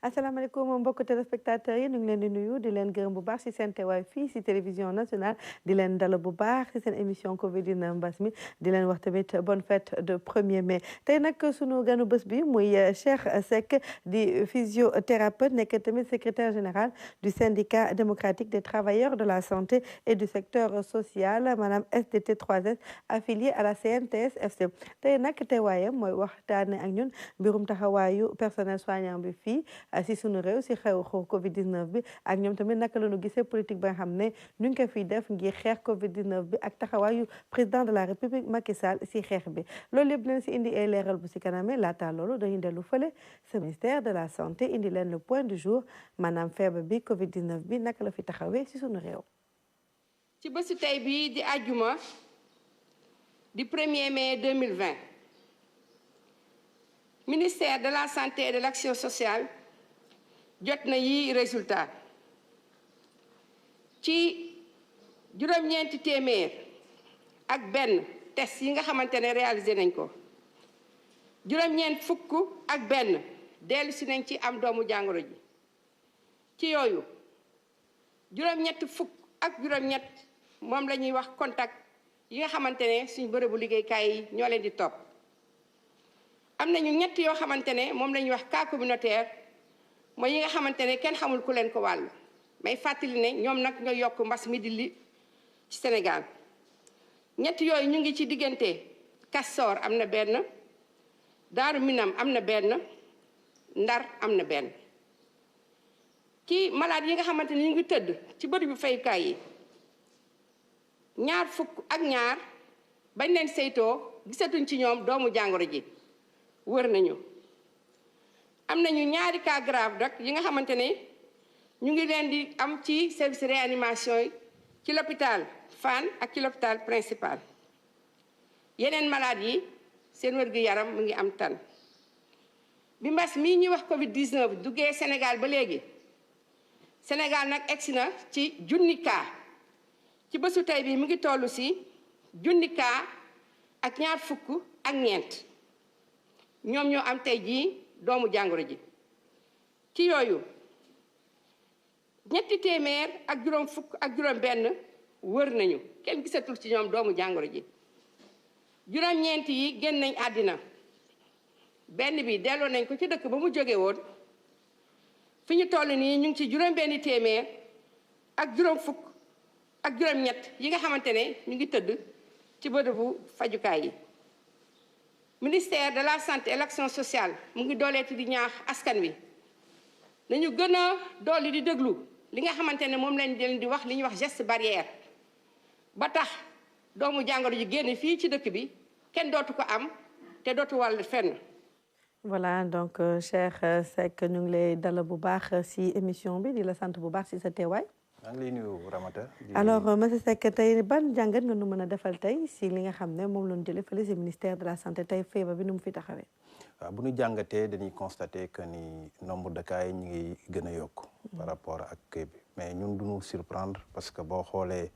asalaamaaleykum mbokki téléspectateurs yi ñu ngi leen di nuyu di leen gërëm bu baax ci seen teewaay fii ci télévision nationale di leen dala bu baax ci seen émission Covid 19 mbas mi di leen wax tamit bonne fête de 1er mai tey nag sunu ganu bés bi muy Cheikh Seck di physiothérapeute nekk tamit secrétaire général du syndicat démocratique des travailleurs de la santé et du secteur social maanaam SDT 3S affilié à la CNTS FC tey nag teewaayam mooy waxtaane ak ñun mbirum taxawaayu personnel soignant bi fii si sunu réew si xew Covid 19 bi ak ñoom tamit naka la ñu gisee politique ba nga xam ne ñu ngi ko fiy def ngir xeex Covid 19 bi ak taxawaayu président de la République Macky Sall si xeex bi loolu yëpp leen si indi ay leeral bu si kaname laata loolu dañuy dellu fële sa ministère de la santé indi leen le point du jour maanaam feebar bi Covid 19 bi naka la fi taxawee si sunu réew. ci bésu tey bi di àjjuma di 1er mai 2020 ministère de la santé et de l'action sociale jot na yi résultat ci juróom-ñeenti téeméer ak benn test yi nga xamante ne réalisé nañ ko juróom-ñeent fukk ak benn dellu si nañ ci am doomu jàngoro ji ci yooyu juróom-ñett fukk ak juróom-ñett moom la ñuy wax contact yi nga xamante ne suñ bërëbu liggéeykaay yi ñoo leen di topp am nañu ñett yoo xamante ne moom la ñuy wax cas communautaire mooy yi nga xamante ne kenn xamul ku leen ko wàll may fàttali ne ñoom nag ñoo yokk mbas mi di li ci Sénégal ñett yooyu ñu ngi ci diggante Castor am na benn Daaru Minam am na benn Ndar am na benn ci malade yi nga xamante ne ñu ngi tëdd ci bërëbu fayukaay yi ñaar fukk ak ñaar bañ leen saytoo gisatuñ ci ñoom doomu jàngoro ji wër nañu am nañu ñaari cas grave nag yi nga xamante ne ñu ngi leen di am ci service réanimation yi ci l'hôpital Fann ak ci l'hôpital principal yeneen malade yi seen wér-gu-yaram mu ngi am tan bi mbas mii ñuy wax Covid 19 duggee Sénégal ba léegi Sénégal nag egsi na ci junni cas ci bésu tey bi mu ngi toll si junni cas ak ñaar fukk ak ñeent ñoom ñoo am tey jii doomu jàngoro ji ci yooyu ñetti téeméer ak juróom fukk ak juróom benn wër nañu kenn gisatul ci ñoom doomu jàngoro ji juróom-ñeent yi génn nañ àddina benn bi delloo nañ ko ci dëkk ba mu jóge woon fi ñu toll nii ñu ngi ci juróom benn téeméer ak juróom fukk ak juróom-ñett yi nga xamante ne ñu ngi tëdd ci bërëbu fajukaay yi ministère de la santé et l'action sociale mu ngi dooleeti di ñaax askan wi nañu gën a dooli di déglu li nga xamante ne moom lañ leen di wax li ñuy wax geste barrière ba tax doomu jàngoro ji génn fii ci dëkk bi kenn dootu ko am te dootu wàll fenn. voilà donc Cheikh Seck ñu ngi lay dalal bu baax ci émission bi di la sant bu baax ci sa teewaay. maa ngi lay nuyu Ramata. alors monsieur Seck tey ban jàngat nga nu mën a defal tey si li nga xam ne moom la ñu jëlee fële si ministère de la santé tey feebar bi nu mu fi taxawee. waaw bu ñu jàngatee dañuy constater que ni nombre de cas yi ñu ngi gën a yokk. par rapport ak kii bi mais ñun du ñu surprendre parce que boo xoolee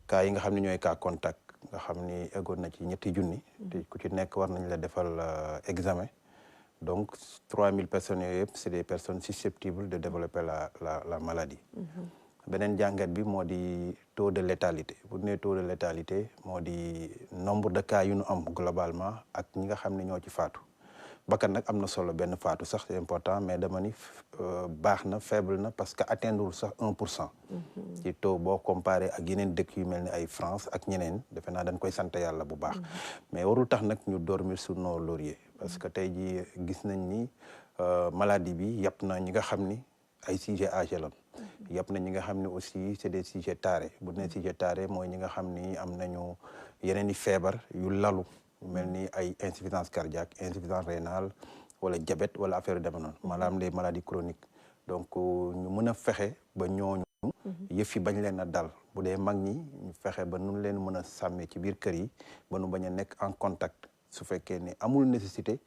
cas yi nga xam ne ñooy cas contact nga xam ni eggoon na ci ñetti junni. te ku ci nekk war nañ la defal examen. donc 3000 personnes yooyu yëpp c'est des personnes susceptibles de développer la maladie. beneen jàngat bi moo di taux de létalité bu ñu nee taux de létalité moo di nombre de cas yu ñu am globalement ak ñi nga xam ne ñoo ci faatu bakkan nag am na solo benn faatu sax c'est important mais dama ni baax na faible na parce que atteindre sax 1%. ci taux boo comparé ak yeneen dëkk yu mel ni ay France ak ñeneen defe naa dañ koy sant yàlla bu baax. mais warul tax nag ñu dormir sur nos lauriers parce que tey jii gis nañ ni maladie bi yàpp na ñi nga xam ni ay sujets âgés la. yëpp na ñi nga xam ne aussi c'est des sujets tarés bu ne sujet taré mooy ñi nga xam ni am nañu yeneen i feebar yu lalu mel ni ay insuffisance cardiaque insuffisance rénale wala diabète wala affaire yu demee noonu maanaam les maladies chroniques donc ñu mën a fexe ba ñooñu yëf yi bañ leen a dal bu dee mag ñi ñu fexe ba nun leen mën a sàmmee ci biir kër yi ba nu bañ a nekk en contact su fekkee ne amul nécessité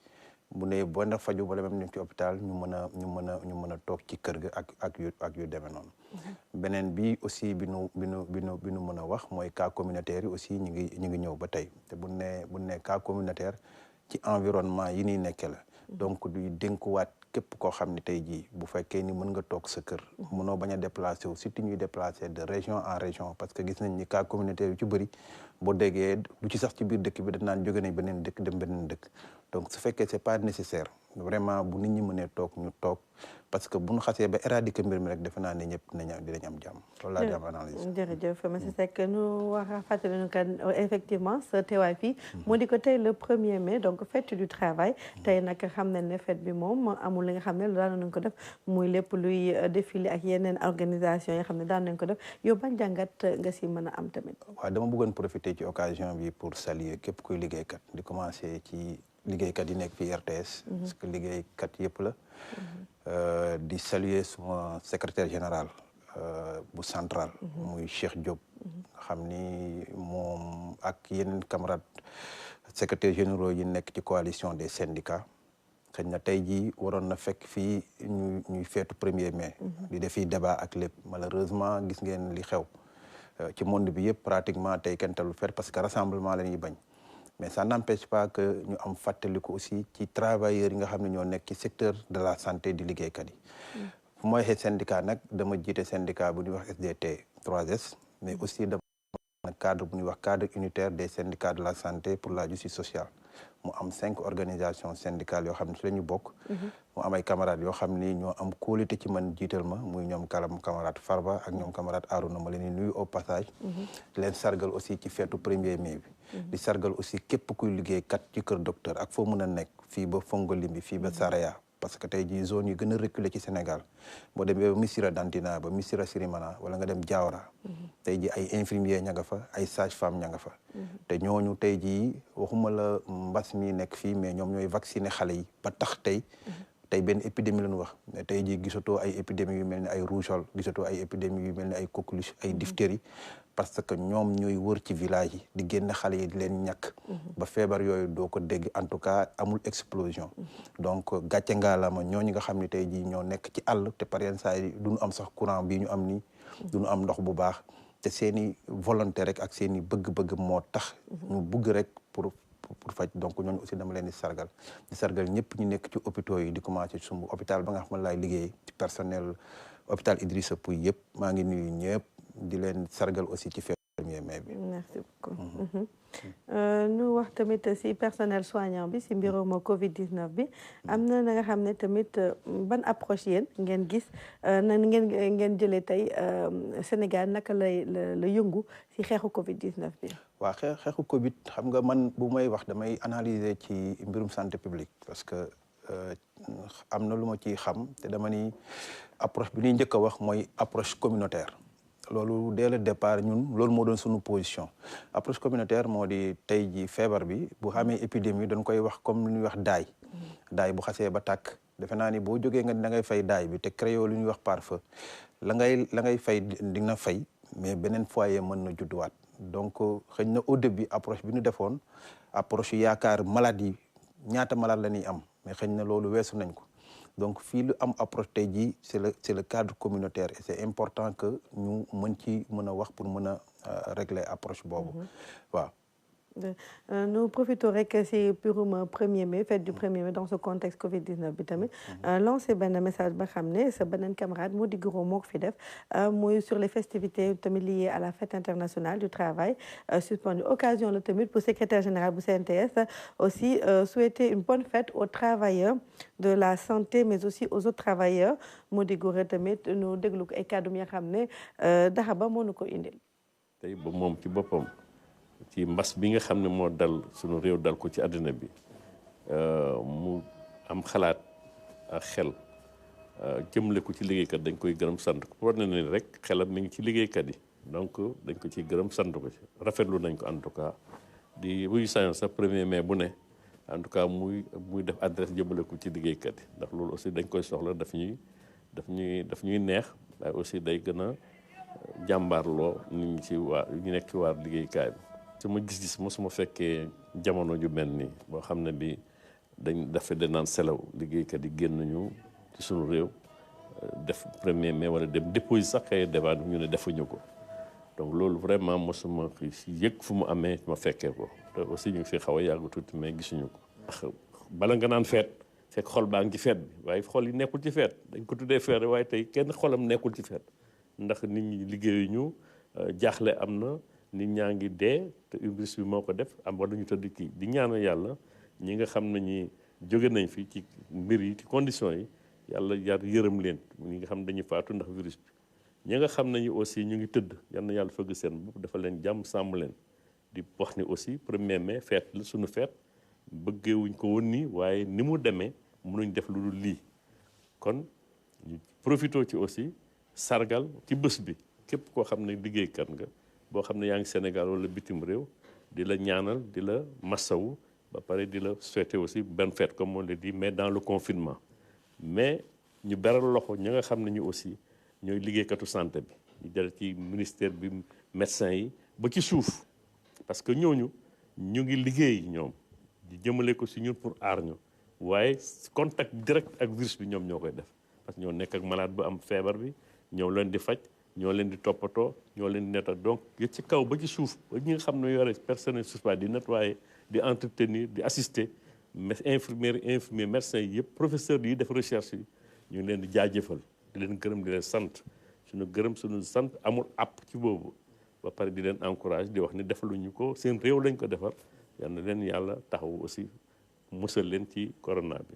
bu ne boo na faju wala même ñu ci hôpital ñu mën a toog ci kër ga ak yu demee noonu. beneen bi aussi bi nu mën a wax mooy cas communautaire yi aussi ñu ngi ñëw ba tey te bu ne cas communautaire ci environnement yi ñuy nekkee la donc duy dénkuwaat képp koo xam ne tey jii bu fekkee ni mën nga toog sa kër mënoo bañ a déplacé wu surtout ñuy déplacé de région en région parce que gis nañ ni cas communautaire yu ci bëri boo déggee du ci sax ci biir dëkk bi dañ naan jóge nañ beneen dëkk dem beneen dëkk donc su fekkee c'est pas nécessaire vraiment bu nit ñi mënee toog ñu toog parce que bu ñu xasee ba éradiquer mbir mi rek defe naa ne ñëpp dinañ am jàmm loolu laa di am analyse. jërëjëf monsieur Seck nu wax a fàttali ñu kan effectivement sa teewaay fii moo di ko tey le 1er mai donc fête du travail tey nag xam nañ ne fête bi moom amul li nga xam ne daan nañ ko def muy lépp luy défilé ak yeneen organisation yi xam ne daan nañ ko def yow ban jàngat nga si mën a am tamit. waaw dama bëggoon profiter ci occasion bi pour saluer képp kuy liggéeykat di commencer ci liggéeykat yi nekk fii RTS. parce que liggéeykat yëpp la. di saluer suma secrétaire général bu central. muy Cheikh Diop. nga xam ni moom ak yeneen camarades secrétaires généraux yi nekk ci coalition des syndicats. xëy na tey jii waroon na fekk fii ñuy feetu 1er mai. di def fii débat ak lépp malheureusement gis ngeen li xew. ci monde bi yëpp pratiquement tey kenn talul fet parce que rassemblement la ñuy bañ. mais ça n'empêche pas que ñu am fàttaliku aussi ci travailleurs yi nga xam ne ñoo nekk ci secteur de la santé di liggéeykat yi. fu ma waxee syndicat nag dama jiite syndicat bu ñuy wax SDT 3S mais aussi dama cadre bu ñuy wax cadre unitaire des syndicats de la santé pour la justice sociale mu am 5 organisations syndicales yoo xam ne ci la ñu bokk. mu am ay camarades yoo xam ni ñoo am qualité ci man jiital ma muy ñoom camarade Farba ak ñoom camarade Arouna ma leen di nuyu au passage. di leen sargal aussi ci feetu 1er mai bi. di sargal aussi képp kuy liggéey kat ci kër docteur ak foo mën a nekk fii ba Fongolimbi fii ba Saraya parce que tey jii zone yi gën a reculé ci Sénégal boo demee ba Missirah Dantina ba Missirah Sirimana wala nga dem Diawara. tey jii ay infirmiers ña nga fa ay sages-femmes ña nga fa. te ñooñu tey jii waxuma la mbas mi nekk fii mais ñoom ñooy vacciner xale yi ba tax tey benn épidémie la ñu wax mais tey jii gisatoo ay épidémies yu mel ni ay rougeole gisatoo ay épidémies yu mel ni ay coqueluche ay diphtérie parce que ñoom ñooy wër ci village yi di génn xale yi di leen ñàkk ba feebar yooyu doo ko dégg en tout cas amul explosion donc gàcce ngaalaama ñooñu nga xam ne tey jii ñoo nekk ci àll te par yenn saa yi duñu am sax courant bii ñu am nii duñu am ndox bu baax te seeni volonté rek ak seeni bëgg-bëgg moo tax ñu bëgg rek pour faj donc ñooñu aussi dama leen di sargal ñëpp ñu nekk ci hôpitaux yi di commencé sumb hôpital ba nga xam ne laay liggéey ci personnel hôpital Idrissa Pouye yëpp maa ngi nuyu ñëpp di leen sargal aussi ci feetu 1er mai bi. merci beaucoup. ñu wax tamit si personnel soignant bi si mbirum Covid 19 bi am na nga xam ne tamit ban approche yéen ngeen gis na ngeen jëlee tey Sénégal naka la yëngu si xeexu Covid 19 bi. waaw xeexu Covid xam nga man bu may wax damay analyser ci mbirum santé publique parce que am na lu ma ciy xam te dama ni approche bi ñuy njëkk a wax mooy approche communautaire. loolu dès le départ ñun loolu moo doon suñu position approche communautaire moo di tey ji feebar bi bu xamee épidémie dañ koy wax comme lu ñuy wax daay bu xasee ba tàkk defe naa ni boo jógee nga da ngay fay daay bi te créé lu ñuy wax pare-feu la ngay fay dina fay mais beneen foyer mën na judduwaat donc xëy na au début approche bi ñu defoon approche yaakaar maladie ñaata malade la ñuy am mais xëy na loolu weesu nañ ko donc fii lu am approche tey jii c'est le cadre communautaire et c'est important que ñu mën a wax pour mën a régler approche boobu waaw. Nous profitons rek si pirum 1er mai fête du 1er mai dans ce contexte Covid 19 bi tamit lancer benn message ba xam ne sa beneen camarade moo di Giro moo ko fi def muy sur les festivités tamit liées à la fête internationale du travail suspendu occasion la tamit pour secrétaire général bu CNTS aussi souhaiter une bonne fête aux travailleurs de la santé mais aussi aux autres travailleurs moo di Giro tamit nu déglu ko ay kàddu yi nga xam ne daxa ba moo nu ko indil. tey ba moom ci boppam. ci mbas bi nga xam ne moo dal sunu réew dal ko ci àddina bi mu am xalaat ak xel jëmle ko ci liggéeykat dañ koy gërëm sant ko war na ne rek xelam mi ngi ci liggéeykat yi donc dañ ko ciy gërëm sant ko ci rafetlu nañ ko en tout cas di buy sañoon sax 1er mai bu ne en tout cas muy def adresse jëmale ko ci liggéeykat yi ndax loolu aussi dañ koy soxla daf ñuy neex waaye aussi day gën a jàmbaarloo nit ñi ci ñu nekk ci waar liggéeykaay bi. sama gis-gis mosuma fekkee jamono ju mel nii boo xam ne bi dafa naan selaw liggéeykat yi génn ñu ci sunu réew def 1er mai wala dem déposer sax kay débat ñu ne defuñu ko donc loolu vraiment mosuma yëg fu mu amee ma fekkee ko te aussi ñu ngi fi xaw a yàgg tuuti mais gisuñu ko. ndax bala nga naan feet fekk xol baa ngi ci feet bi waaye xol yi nekkul ci feet dañ ko tuddee feet waaye tey kenn xolam nekkul ci feet ndax nit ñi liggéeyu ñu jaaxle am na nit ñaa ngi dee te virus bi moo ko def am wala ñu tëdd kii di ñaanal yàlla ñi nga xam ne ñi jóge nañ fi ci mbir yi ci conditions yi yàlla yërëm leen ñi nga xam ne dañuy faatu ndax virus bi ñi nga xam ne ñi aussi ñu ngi tëdd yal na yàlla fëgg seen bopp dafa leen jàmm sàmm leen di wax ni aussi 1er mai feet la suñu feet bëggeewuñ ko woon nii waaye ni mu demee mënuñ def lu dul lii kon ñu profité ci aussi sargal ci bés bi képp koo xam ne liggéeykat nga boo xam ne yaa ngi Sénégal wala bitim réew di la ñaanal di la massawu ba pare di la souhaiter aussi bonne fête comme on le dit mais dans le confinement mais ñu beral loxo ñi nga xam ne ñu aussi ñooy liggéeykatu santé bi ñu jël ci ministère bi médecin yi ba ci suuf parce que ñooñu ñu ngi liggéey ñoom di jëmale ko si ñun pour aar ñu waaye contact direct ak virus bi ñoom ñoo koy def parce que ñoo nekk ak malade bu am feebar bi ñoo leen di faj ñoo leen di toppatoo ñoo leen di nettal donc ci kaw ba ci suuf ba ñi nga xam ne yore personnel suspect di nettoyer di entretenir di assister mais infirmière médecin yi yëpp professeur yi def recherche yi ñu ngi leen di jaajëfal di leen gërëm di leen sant suñu gërëm suñu sant amul app ci boobu ba pare di leen encourage di wax ni defaluñu ko seen réew lañ ko defar yal na leen yàlla taxaw aussi musal leen ci corona bi.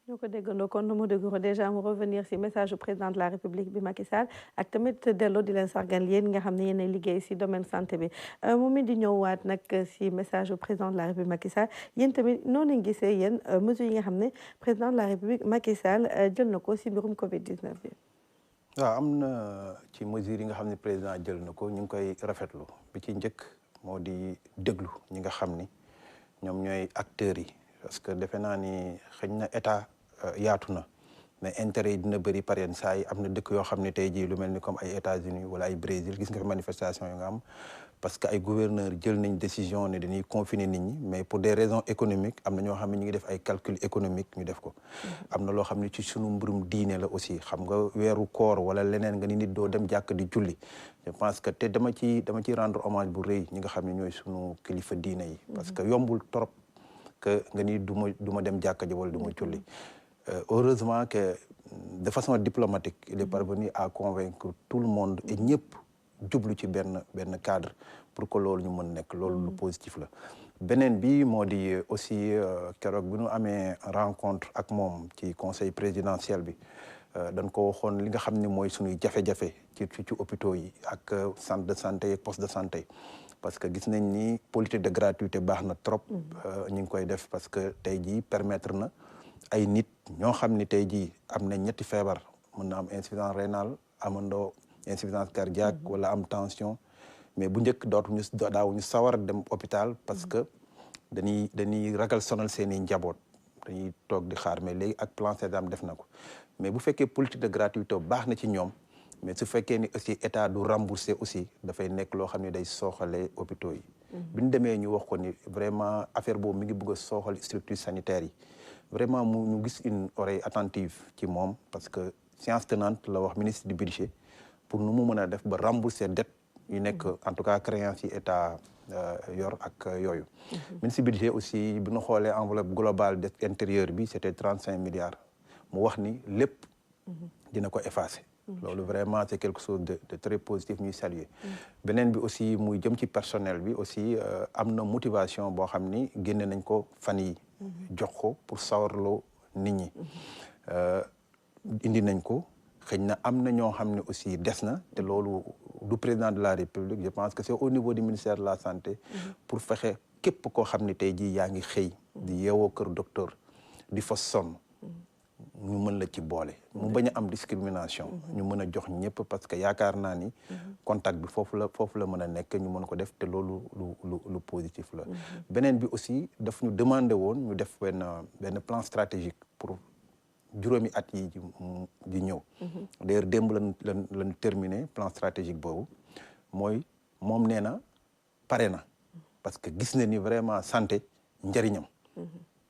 ñoo ko déggandoo kon mu dégg ko déjà mu revenir si message du président de la république bi Macky Sall ak tamit delloo di leen sargal yéen nga xam ne yéen a liggéey si domaine santé bi moom mi di ñëwaat nag si message du président de la république Macky Sall yéen tamit noonu lañ gisee yéen mesures yi nga xam ne président de la république Macky Sall jël na ko si mbirum Covid 19 bi. waaw am na ci mesures yi nga xam ne président jël na ko ñu ngi koy rafetlu bi ci njëkk moo di déglu ñi nga xam ni ñoom ñooy acteurs yi parce que defe naa ni xëy na état. yaatu na mais intérêt yi dina bëri par yenn saa yi am na dëkk yoo xam ne tey jii lu mel ni comme ay États-Unis wala ay Brésil gis nga fi manifestation yi nga am parce que ay gouverneurs jël nañ décision ne dañuy confiner nit ñi mais pour des raisons économiques am na ñoo xam ne ñu ngi def ay calcul économique ñu def ko am na loo xam ne ci sunu mbirum diine la aussi xam nga weeru koor wala leneen nga ni nit doo dem jàkk di julli je pense que te dama ci rendre hommage bu rëy ñi nga xam ne ñooy sunu kilifa diine yi parce que yombul trop que nga ni du ma dem jàkka ji wala du ma julli heureusement que de façon diplomatique il est parvenu à convaincre tout le monde et ñëpp jublu ci benn cadre pour que loolu ñu mën nekk loolu lu positif la beneen bi moo di aussi keroog bi ñu amee rencontre ak moom ci conseil présidentiel bi dañ ko waxoon li nga xam ne mooy suñuy jafe-jafe ci hôpitaux yi ak centre de santé ak poste de santé parce que gis nañ ni politique de gratuité baax na trop ñu ngi koy def parce que tey jii permettre na ay nit ñoo xam ni tey jii am na ñetti feebar mën na am insuffisance rénale amandoo insuffisance cardiaque wala am tension mais bu njëkk daawuñu sawar dem hôpital parce que dañuy ragal sonal seen i njaboot dañuy toog di xaar mais léegi ak plan Sésame def na ko mais bu fekkee politique de gratuité baax na ci ñoom mais su fekkee ni aussi état du rembourser aussi dafay nekk loo xam ne day sooxalee hôpitaux yi bi ñu demee ñu wax ko ni vraiment affaire boobu mi ngi bëgg a sooxal structure sanitaire yi vraiment ñu gis une oreille attentive ci moom parce que science tenante la wax ministre du budget pour nu mu mën a def ba rembourser dette yu nekk en tout cas créance yi état yor ak yooyu ministre du budget aussi bu ñu xoolee enveloppe globale de intérieur bi c'était 35 milliards mu wax ni lépp dina ko effacer loolu vraiment c'est quelque chose de très positif ñuy saluer beneen bi aussi muy jëm ci personnel bi aussi am na motivation boo xam ni génne nañ ko fan yi jox ko pour sawarloo nit ñi indi nañ ko xëy na am na ñoo xam ne aussi des na te loolu du président de la république je pense que c'est au niveau du ministère de la santé pour fexe képp koo xam ne tey jii yaa ngi xëy di yeewoo kër docteur di fa sonn ñu mën la ci boole mu bañ a am discrimination ñu mën a jox ñëpp parce que yaakaar naa ni contact bi foofu la mën a nekk ñu mën ko def te loolu lu positif la beneen bi aussi daf ñu demandé woon ñu def benn plan stratégique pour juróomi at yi di ñëw d'ailleurs démb lan terminé plan stratégique boobu mooy moom nee na pare na parce que gis na ni vraiment santé njëriñam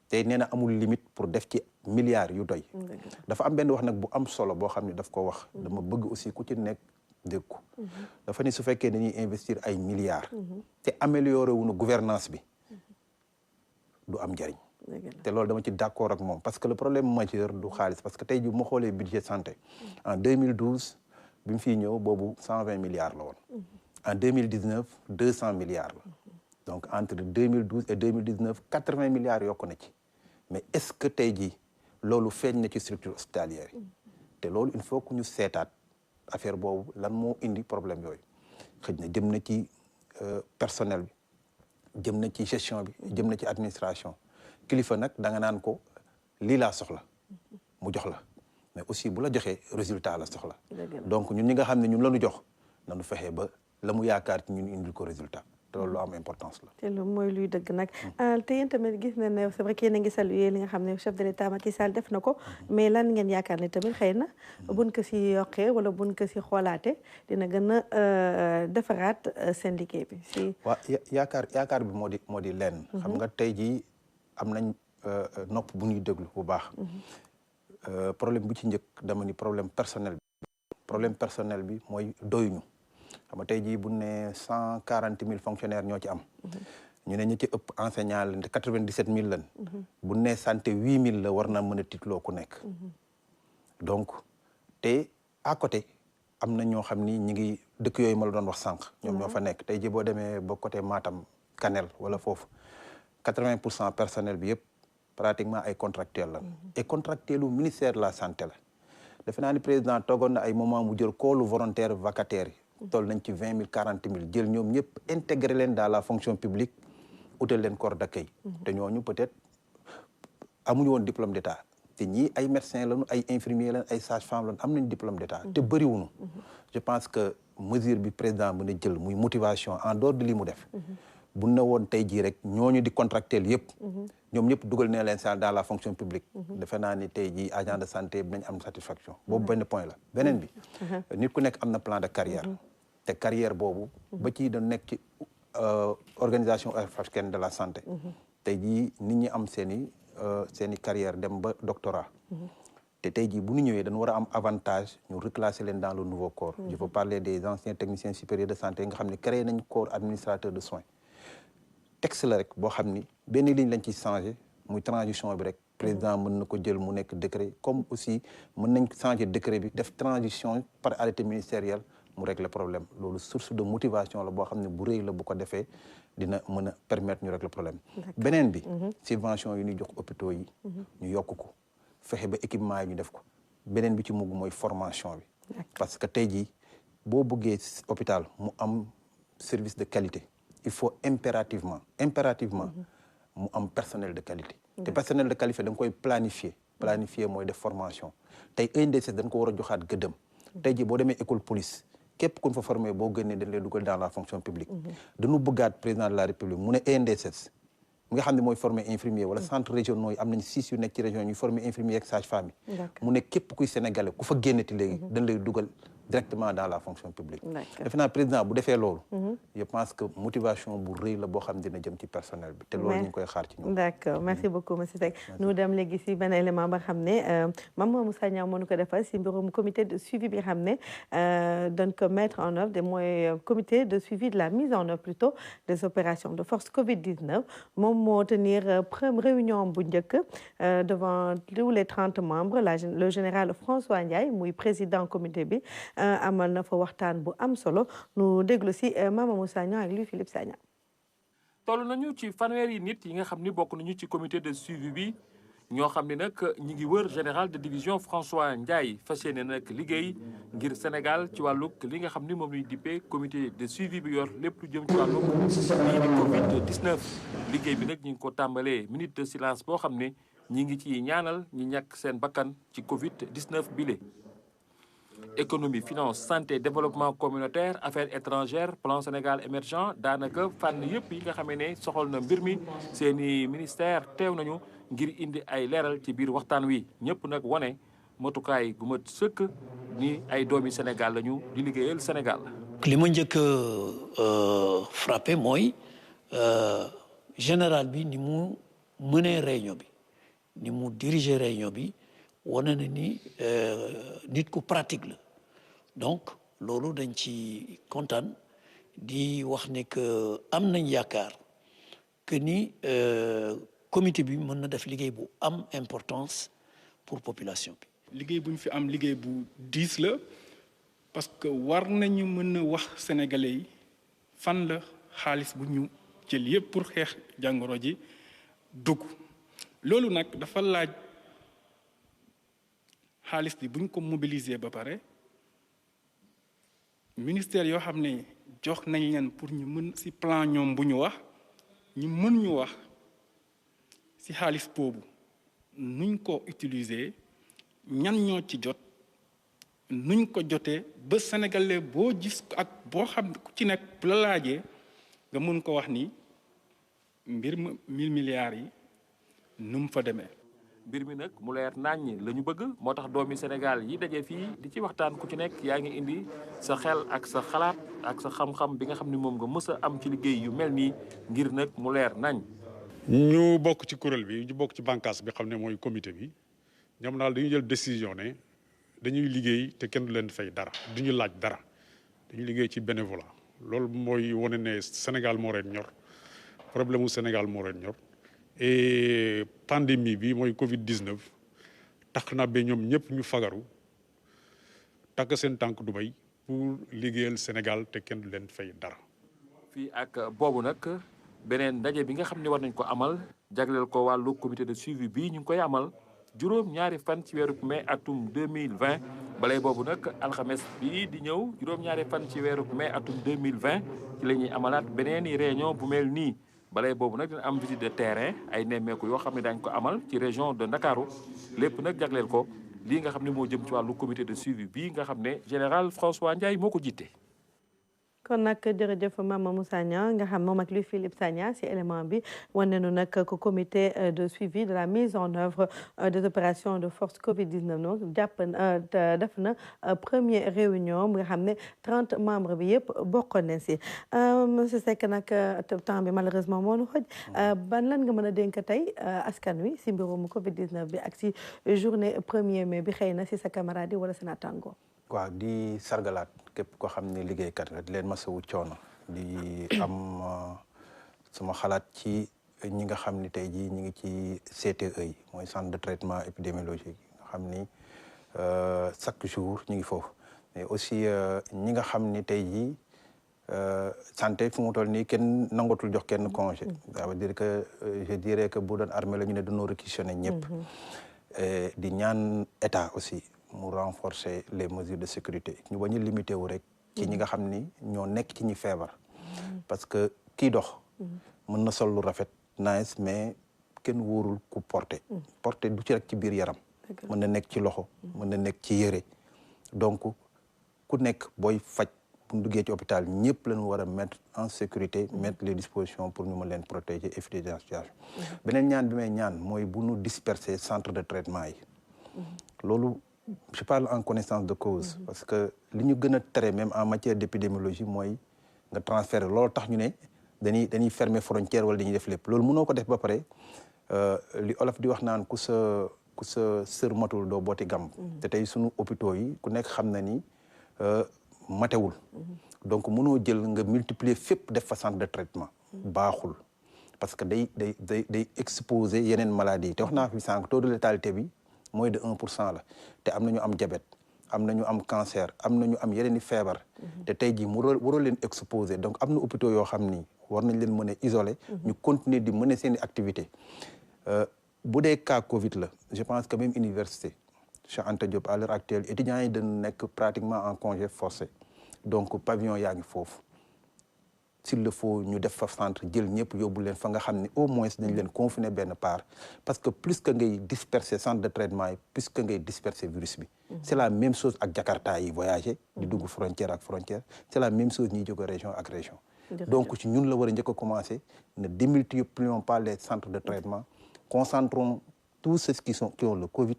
te nee na amul limite pour def ci milliards yu doy dafa am benn wax nag bu am solo boo xam ne daf ko wax dama bëgg aussi ku ci nekk dégg ko dafa ni su fekkee dañuy investir ay milliards te améliorer wuñu gouvernance bi du am njëriñ te loolu dama ci d'accord ak moom parce que le problème majeur du xaalis parce que tey ji bu ma xoolee budget santé en 2012 bi mu fiy ñëw boobu 120 milliards la woon en 2019 200 milliards la donc entre 2012 et 2019 80 milliards yokku na ci mais est-ce que tey jii loolu feeñ na ci structure hospitalière yi te loolu il faut que ñu seetaat affaire boobu lan moo indi problème yooyu xëj na jëm na ci personnel bi jëm na ci gestion bi jëm na ci administration kilifa nag da nga naan ko lii laa soxla mu jox la mais aussi bu la joxee résultat la soxla donc ñun ñi nga xam ne ñun la ñu jox nañu fexe ba la mu yaakaar ci ñun indil ko résultat te loolu lu am importance la. te loolu mooy luy dëgg nag te yéen tamit gis na ne c'est vrai que yéen a ngi saluer li nga xam ne chef de l'État Macky Sall def na ko mais lan ngeen yaakaar ne tamit xëy na buñ ko si yokkee wala buñ ko si xoolaate dina gën a defaraat seen liggéey bi si. waaw yaakaar bi moo di lenn. xam nga tey jii am nañ nopp bu ñuy déglu bu baax. problème bu ci njëkk dama ni problème personnel bi mooy doyuñu. xam nga tey jii bu ne 140 000 fonctionnaires ñoo ci am. ñu ne ñi ci ëpp enseignants lañ te 97 000 lañ. bu ne santé 8 000 la war na mën a titloo ku nekk. donc te à côté am na ñoo xam ni ñi ngi dëkk yooyu ma la doon wax sànq. ñoom ñoo fa nekk tey jii boo demee ba côté Matam Kanel wala foofu 80% personnel bi yëpp pratiquement ay contractuels la. et contractuel lu ministère de la santé la. defe naa ni président toogoon na ay moment mu jël koolu volontaire vacataires yi. toll nañ ci 20 000 40 000 jël ñoom ñëpp intégré leen dans la fonction publique utal leen corps d'accueil. te ñooñu peut-être amuñu woon diplôme d'état te ñii ay médecins lañu ay infirmiers lañu ay sages-femmes lañu am nañ diplôme d'état te bëriwuñu. je pense que mesure bi président mën a jël muy motivation en dehors de li mu def. bu ne woon tey jii rek ñooñu di contractuel yëpp. ñoom ñëpp dugal ne leen dans la fonction publique. defe naa ni tey jii agent de santé bi nañ am satisfaction boobu benn point la beneen bi. nit ku nekk am na plan de carrière. te carrière boobu. ba ci da nekk ci organisation africaine de la santé. tey jii nit ñi am seen i carrière dem ba doctorat. te tey jii bu ñu ñëwee dañu war a am avantage ñu reclasser leen dans le nouveau corps. je veux parler des anciens techniciens supérieurs de santé nga xam ne créé nañ corps administrateur de soins. texte la rek boo xam ni benn ligne lañ ci changé muy transition bi rek président mën na ko jël mu nekk décret comme aussi mën nañ changer décret bi def transition par arrêté ministériel mu régler problème loolu source de motivation la boo xam ne bu rëy la bu ko defee dina mën a permettre ñu régler problème beneen bi subvention yi ñuy jox hôpitaux yi ñu yokk ko fexe ba équipement yi ñu def ko beneen bi ci mugg mooy formation bi parce que tey jii boo bëggee hôpital mu am service de qualité il faut impérativement mu am personnel de qualité te personnel de qualité da nga koy planifier mooy def formation tey ENDSS dañ ko war a joxaat gëddëm tey jii boo demee école police képp ku ñu fa formé boo génnee dañ lay dugal dans la fonction publique dañu bëggaat président de la république mu ne ENDSS nga xam ne mooy formé infirmier wala centre régionaux yi am nañ 6 yu nekk ci région ñuy formé infirmier ak sage-femme yi mu ne képp kuy sénégalais ku fa génneti léegi dañ lay dugal directement dans la fonction publique defe naa président bu defee loolu je pense que motivation bu rëy la boo xam dina jëm ci personnel bi te loolu ñu ngi koy xaar ci ñoom d'accord merci beaucoup monsieur Seck ñu dem léegi si benn élément ba xam ne Mame Moussa Niang moo ñu ko defal si mbirum comité de suivi bi xam ne dañ ko mettre en œuvre de mooy comité de suivi de la mise en œuvre plutôt des opérations de force Covid-19 moom moo tenir première réunion bu njëkk devant tous les 30 membres le général François Ndiaye muy président comité bi amal na fa waxtaan bu am solo nu déglu si Mame Moussa Niang ak Louis Philippe Sagna. toll nañu ci fanweeri nit yi nga xam ni bokk nañu ci comité de suivi bi ñoo xam ne nag ñi ngi wër général de division François Ndiaye fas yéene nag liggéey ngir Sénégal ci wàllug li nga xam ni moom lañu dippee comité de suivi bi yor lépp lu jëm ci wàllug lii di Covid-19 liggéey bi nag ñi ngi ko tàmbalee minute de silence boo xam ne ñi ngi ci ñaanal ñi ñàkk seen bakkan ci Covid-19 bile. économie finance santé développement communautaire affaires étrangères plan Sénégal émergent daanaka fànn yëpp yi nga xamee ne soxal na mbir mi seeni ministère teew nañu ngir indi ay leeral ci biir waxtaan wi ñëpp nag wane motukaay gu mat sëkk ni ay doomi Sénégal lañu di liggéeyal Sénégal. li ma njëkk frappé mooy général bi ni mu mënee réunion bi ni mu diriger réunion bi wane na ni nit ku pratique la donc loolu dañ ci kontaan di wax ne que am nañ yaakaar que ni comité bi mën na def liggéey bu am importance pour population bi. liggéey bu ñu fi am liggéey bu diis la parce que war nañu mën a wax sénégalais yi fan la xaalis bu ñu jël yépp pour xeex jàngoro ji dugg loolu nag dafa laaj xaalis bi bu ñu ko mobiliser ba pare ministère yoo xam ne jox nañ leen pour ñu mën ci plan ñoom bu ñu wax ñu mën ñu wax ci xaalis boobu nuñ ko utiliser ñan ñoo ci jot nuñ ko jotee ba sénégalais boo gis ak boo xam ku ci nekk bu la laajee nga mën ko wax ni mbir ma 1000 milliards yi nu mu fa demee. mbir mi nag mu leer naññ la ñu bëgg moo tax doomi Sénégal yi daje fii di ci waxtaan ku ci nekk yaa ngi indi sa xel ak sa xalaat ak sa xam-xam bi nga xam ni moom nga mës a am ci liggéey yu mel nii ngir nag mu leer nañ. ñu bokk ci kuréel bi ñu bokk ci bànqaas bi xam ne mooy comité bi ñoom daal dañuy jël décision ne dañuy liggéey te kenn du leen fay dara duñu laaj dara dañuy liggéey ci bénévolat loolu mooy wane ne Sénégal moo leen ñor problème mu Sénégal moo leen ñor. et pandémie bi mooy Covid 19 tax na ba ñoom ñëpp ñu fagaru takk seen tànk du bay pour liggéeyal Sénégal te kenn du leen fay dara. fii ak boobu nag beneen ndaje bi nga xam ne war nañ ko amal jagleel ko wàllu comité de suivi bi ñu ngi koy amal juróom-ñaari fan ci weeru mai atum 2020 balay boobu nag alxames bii di ñëw juróom-ñaari fan ci weeru mai atum 2020 ci la ñuy amalaat beneen i réunion bu mel nii. balay boobu nag dina am visite de terrain ay nemmeeku yoo xam ne daañu ko amal ci région de Ndakaaru lépp nag jagleel ko lii nga xam ne moo jëm ci wàllu comité de suivi bii nga xam ne général François Ndiaye moo ko jiite. kon nag jërëjëf Mama Moussa Niang nga xam moom ak Louis Philippe Sagna si élément bi wane nañu nag ko comité de suivi de la mise en œuvre des opérations de force Covid-19 donc jàpp def na première réunion nga xam ne 30 membres bi yëpp bokkoon na si monsieur Seck nag temps bi malheureusement moo nu xoj ban lan nga mën a dénk tey askan wi si mbirum Covid-19 bi ak si journée 1er mai bi xëy na si sa camarade wala sa naataango. waaw di sargalaat képp ko xam ne liggéeykat la di leen masawu coono di am sama xalaat ci ñi nga xam ni tey jii ñu ngi ci CTE yi mooy centre de traitement épidémiologique nga xam ni chaque jour ñu ngi foofu mais aussi ñi nga xam ni tey jii santé fu mu toll nii kenn nangatul jox kenn congé ça veut dire que je dirais que bu doon armée la ñu ne dañoo réquisitionné ñëpp di ñaan état aussi mu renforcer les mesures de sécurité ñu bañ a limité wu rek ci ñi nga xam ni ñoo nekk ci ñi feebar parce que kii dox mën na sol lu rafet nice mais kenn wóorul ku porté du ci rek ci biir yaram mën na nekk ci loxo mën na nekk ci yére donc ku nekk booy faj bu duggee ci hôpital ñëpp lañu war a mettre en sécurité mettre les dispositions pour ñu mën leen protéger éviter des situations beneen ñaan bi may ñaan mooy bu ñu disperser centre de traitement yi loolu je parle en connaissance de cause parce que li ñu gën a tere même en matière d'épidémiologie mooy nga transférer loolu tax ñu ne dañuy fermer frontière wala dañuy def lépp loolu mënoo ko def ba pare li olof di wax naan ku sa sër matul doo booti gàmm te tey suñu hôpitaux yi ku nekk xam na ni matewul donc mënoo jël nga multiplier fépp def fa centre de traitement baaxul parce que day exposer yeneen maladies te wax naa fi sànq taux de létalité bi moins de 1% la te am na ñu am diabète am na ñu am cancer am na ñu am yeneen i feebar te tey jii mu waroo leen exposer donc am na hôpitaux yoo xam ni war nañ leen mën a isoler ñu continuer di mener seen i activité bu dee cas Covid la je pense que même université Cheikh Anta Diop à l'heure actuelle étudiants yi dañu nekk pratiquement en congé forcé donc pavillon yaa ngi foofu s'il le faut ñu def fa centre jël ñëpp yóbbu leen fa nga xam ne au moins dañ leen confiner benn part parce que plus que ngay disperser centre de traitement yi plus que ngay disperser virus bi c'est la même chose ak Jakarta yi voyager di dugg frontière ak frontière c'est la même chose ñuy jóge région ak région donc ci ñun la war a njëkk a commencer ne démultiplions pas les centres de traitement concentrons tous ceux qui ont le Covid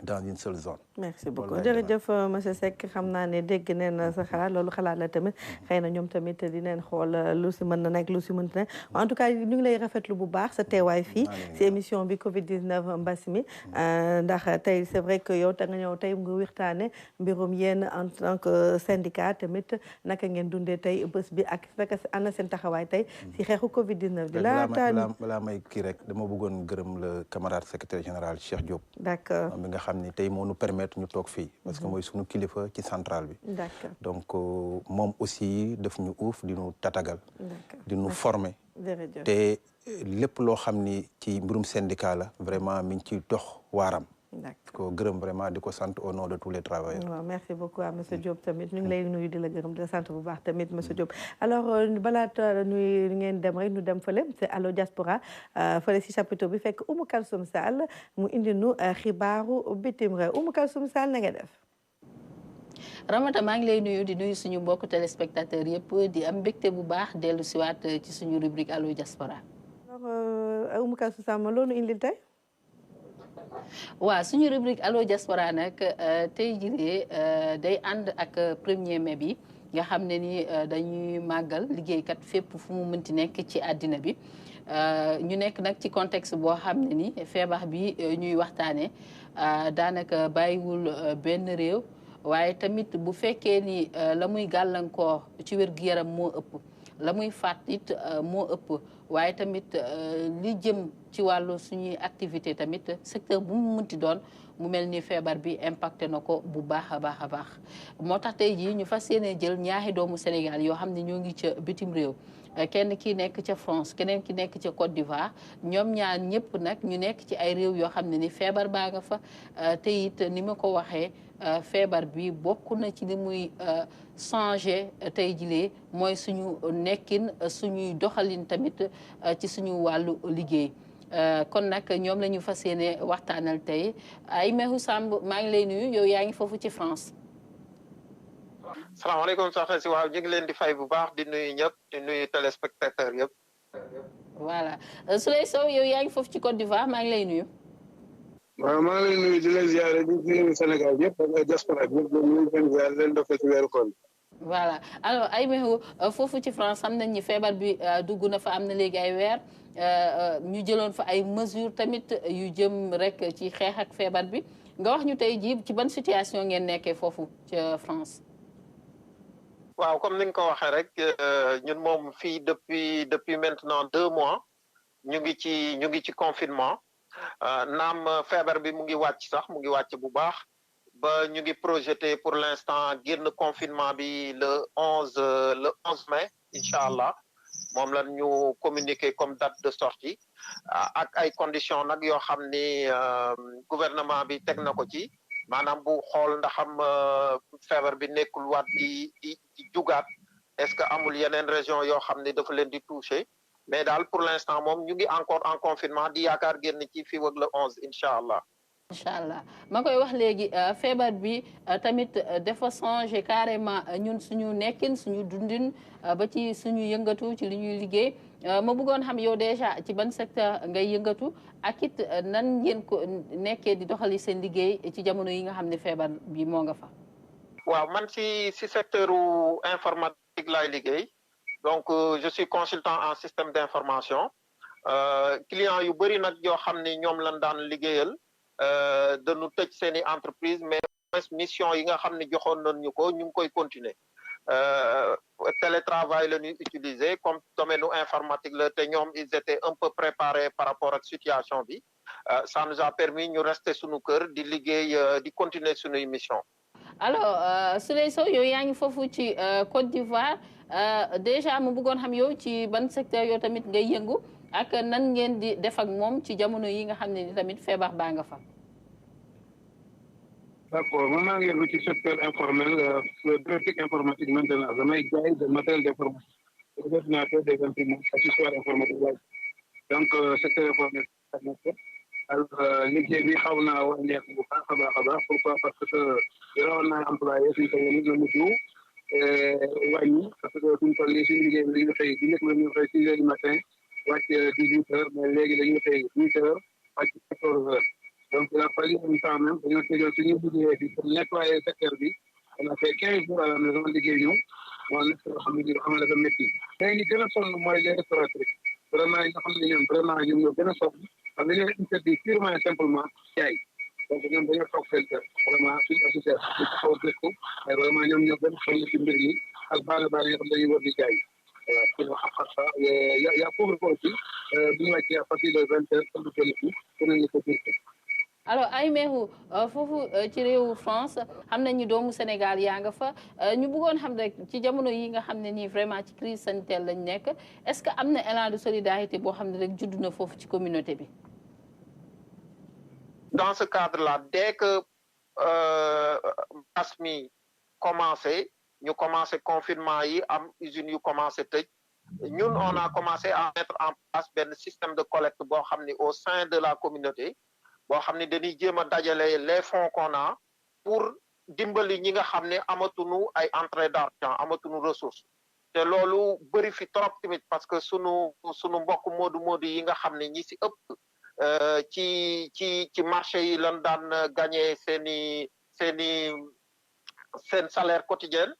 dans dans une seule zone. merci beaucoup jërëjëf monsieur Seck xam naa ne dégg neen sa xalaat loolu xalaat la tamit xëy na ñoom tamit dineen xool lu si mën na nekk lu si mënta nekk en tout cas ñu ngi lay rafetlu bu baax sa teewaay fii si émission bi Covid 19 mbas mi ndax tey c'est vrai que yow te nga ñëw tey nga waxtaane mbirum yéen en tant que syndicat tamit naka ngeen dundee tey bés bi ak naka ana seen taxawaay tey si xeexu Covid 19 bi balaa may kii rek dama bëggoon gërëm le camarade secrétaire général Cheikh Diop. d'accord mi nga xam ni tey moo ñu permettre ñu toog fii parce que mooy suñu kilifa ci centrale bi. d'accord donc moom aussi daf ñu uuf di ñu tatagal. di ñu former. te lépp loo xam ni ci mbirum syndicat la vraiment mi ngi ciy dox waaram. ko gërëm vraiment di ko sant au nom de tous les travailleurs. waaw merci beaucoup à monsieur Diop tamit ñu ngi lay nuyu di la gërëm di la sant bu baax tamit monsieur Diop alors balaata nuy ngeen dem rek ñu dem fële c'est Allo Diaspora fële si chapiteau bi fekk Oumou Kalsoum Sall mu indi nu xibaaru bitim réew Oumou Kalsoum Sall na nga def. Ramata maa ngi lay nuyu di nuyu suñu mbokk téléspectateurs yëpp di am mbégte bu baax dellu siwaat ci suñu rubrique Allo Diaspora. alors Oumou Kalsoum Sall ma loolu indil tey. waaw suñu rubrique Allo Diaspora nag tey jii day ànd ak 1er mai bi nga xam ne ni dañuy màggal liggéeykat fépp fu mu mënti nekk ci àddina bi ñu nekk nag ci contexte boo xam ne ni feebar bi ñuy waxtaane daanaka bàyyiwul benn réew waaye tamit bu fekkee ni la muy gàllankoor ci wér-gu-yaram moo ëpp la muy faat it moo ëpp waaye tamit li jëm ci wàllu suñuy activité tamit secteur bu mu mënti doon mu mel ni feebar bi impacté na ko bu baax a baax a baax moo tax tey jii ñu fas yéene jël ñaari doomu Sénégal yoo xam ne ñoo ngi ca bitim réew kenn ki nekk ca France keneen ki nekk ca Côte d'Ivoire ñoom ñaar ñëpp nag ñu nekk ci ay réew yoo xam ne ni feebar baa nga fa te it ni ma ko waxee feebar bi bokk na ci li muy changé tey jilee mooy suñu nekkin suñuy doxalin tamit ci suñu wàllu liggéey kon nag ñoom la ñu fas yéene waxtaanal tey Aymérou Samb maa ngi lay nuyu yow yaa ngi foofu ci France. salaamaaleykum soxna si waaw ñu ngi leen di fay bu baax di nuyu ñëpp di nuyu téléspectateurs yëpp. voilà Souley Sow yow yaa ngi foofu ci Côte d'Ivoire maa ngi lay nuyu. waaw maa ngi lay nuyu di leen ziare di nuyu Sénégal yëpp ak diaspora bi yëpp di nuyu leen ziare leen defee ci weeru koor. voilà alors Aymérou foofu ci France xam nañ ni feebar bi dugg na fa am na léegi ay weer ñu jëloon fa ay mesures tamit yu jëm rek ci xeex ak feebar bi nga wax ñu tey jii ci ban situation ngeen nekkee foofu ci France. waaw comme ni nga ko waxee rek ñun moom fii depuis maintenant 2 mois ñu ngi ci confinement naam feebar bi mu ngi wàcc sax mu ngi wàcc bu baax ba ñu ngi projeté pour l'instant génn confinement bi le 11 mai incha allah moom la ñu communiqué comme date de sortie ak ay conditions nag yoo xam ni gouvernement bi teg na ko ci maanaam bu xool ndaxam feebar bi nekkul waat di jugaat est-ce que amul yeneen région yoo xam ne dafa leen di toucher mais daal pour l'instant moom ñu ngi encore en confinement di yaakaar génn ci fii ak le 11 incha allah. incha allah ma koy wax léegi feebar bi tamit dafa changé carrément ñun suñu nekkin suñu dundin ba ci suñu yëngatu ci li ñuy liggéey ma bëggoon xam yow déjà ci ban secteur ngay yëngatu ak it nan ngeen ko nekkee di doxali seen liggéey ci jamono yi nga xam ne feebar bi moo nga fa. waaw man ci secteur informatique laay liggéey donc je suis consultant en système d'information client yu bëri nag yoo xam ne ñoom lañ daan liggéeyal. dañu tëj seeni entreprise mais mission yi nga xam ne joxoon nañ ñu ko ñu ngi koy continuer télétravail la ñuy utiliser comme domaine informatique la te ñoom ils étaient un peu préparés par rapport ak situation bi ça nous a permis ñu rester suñu kër di liggéey di continuer suñuy mission. alors Souley Sow yow yaa ngi foofu ci Côte d'Ivoire déjà mu bëggoon xam yow ci ban secteur yow tamit ngay yëngu ak nan ngeen di def ak moom ci jamono yi nga xam ne ni tamit feebar baa nga fa. d'accord man maa ngi yëngu ci secteur informel bureautique informatique maintenance damay jaay de matériel d'information ordinateur des imprimantes accessoires informatique laaj donc secteur informel alors liggéey bi xaw naa wàññeeku bu baax a baax pourquoi parce que yoroon naa employé suñu ko yéen la mujj wàññi parce que suñu toll nii suñu liggéey bi dañu xëy bu njëkk la ñu xëy 6 heures du matin wàcc 18 heures mais léegi dañuy xëy 8 heures wàcc 14 heures donc il a fallu un temps même dañoo tëjoon suñu liggéeyee bi pour nettoyer secteur bi on a fait 15 jours à la maison liggéey ñëw moo nekk loo xam ne xam dafa métti tey ñi gën a sonn mooy les restauratrices vraiment ñi nga xam ne ñoom vraiment ñoom ñoo gën a sonn parce que dañoo interdit purement et simplement jaay donc ñoom dañoo toog seen kër vraiment suñu association bi taxaw a gëstu mais vraiment ñoom ñoo gën a sonn ci mbir yi ak baana baana yoo xam dañuy war di jaay voilà sinon xam ça y a couvre-feu aussi bu ñu wàccee à partir de 20 heures comme du pour nañu ko gis. alors Aymerou foofu ci réewu France xam nañu doomu Sénégal yaa nga fa ñu bëggoon xam rek ci jamono yi nga xam ne nii vraiment ci crise sanitaire lañ nekk est-ce que am na élan de solidarité boo xam ne rek judd na foofu ci communauté bi. Dans ce cadre-là, dès que mbas mi commencé ñu commencé confinement yi am usines yu commencé tëj ñun on a commencé à mettre en place benn système de collecte boo xam ni au sein de la communauté boo xam ni dañuy jéem a dajale les fonds qu'on a pour dimbali ñi nga xam ne amatuñu ay entrée d'argent amatuñu ressources te loolu bëri fi trop tamit parce que sunu mbokk moodu yi nga xam ne ñi si ëpp ci marché yi lan daan gagné seen salaire quotidien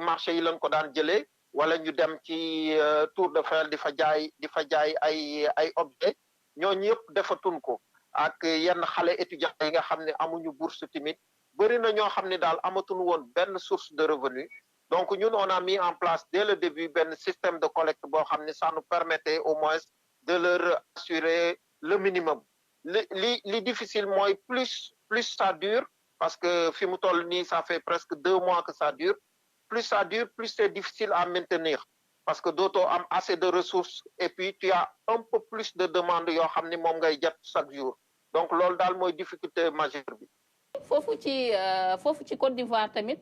marché yi lan ko daan jëlee wala ñu dem ci Tour de Fel di fa jaay ay objet ñooñu yëpp defatun ko ak yenn xale étudiants yi nga xam ne amuñu bourse timit bëri na ñoo xam ne daal amatuñu woon benn source de revenu donc ñun on a mis en place dès le début benn système de collecte boo xam ne ça nous permettait au moins de leur assurer le minimum li difficile mooy plus ça dure parce que fi mu toll nii ça fait presque 2 mois que ça dure plus ça dure plus c'est difficile à maintenir parce que dootoo am assez de ressources et puis tu as un peu plus de demandes yoo xam ni moom ngay jot chaque jour donc loolu daal mooy difficulté majeure bi. foofu ci Côte d'Ivoire tamit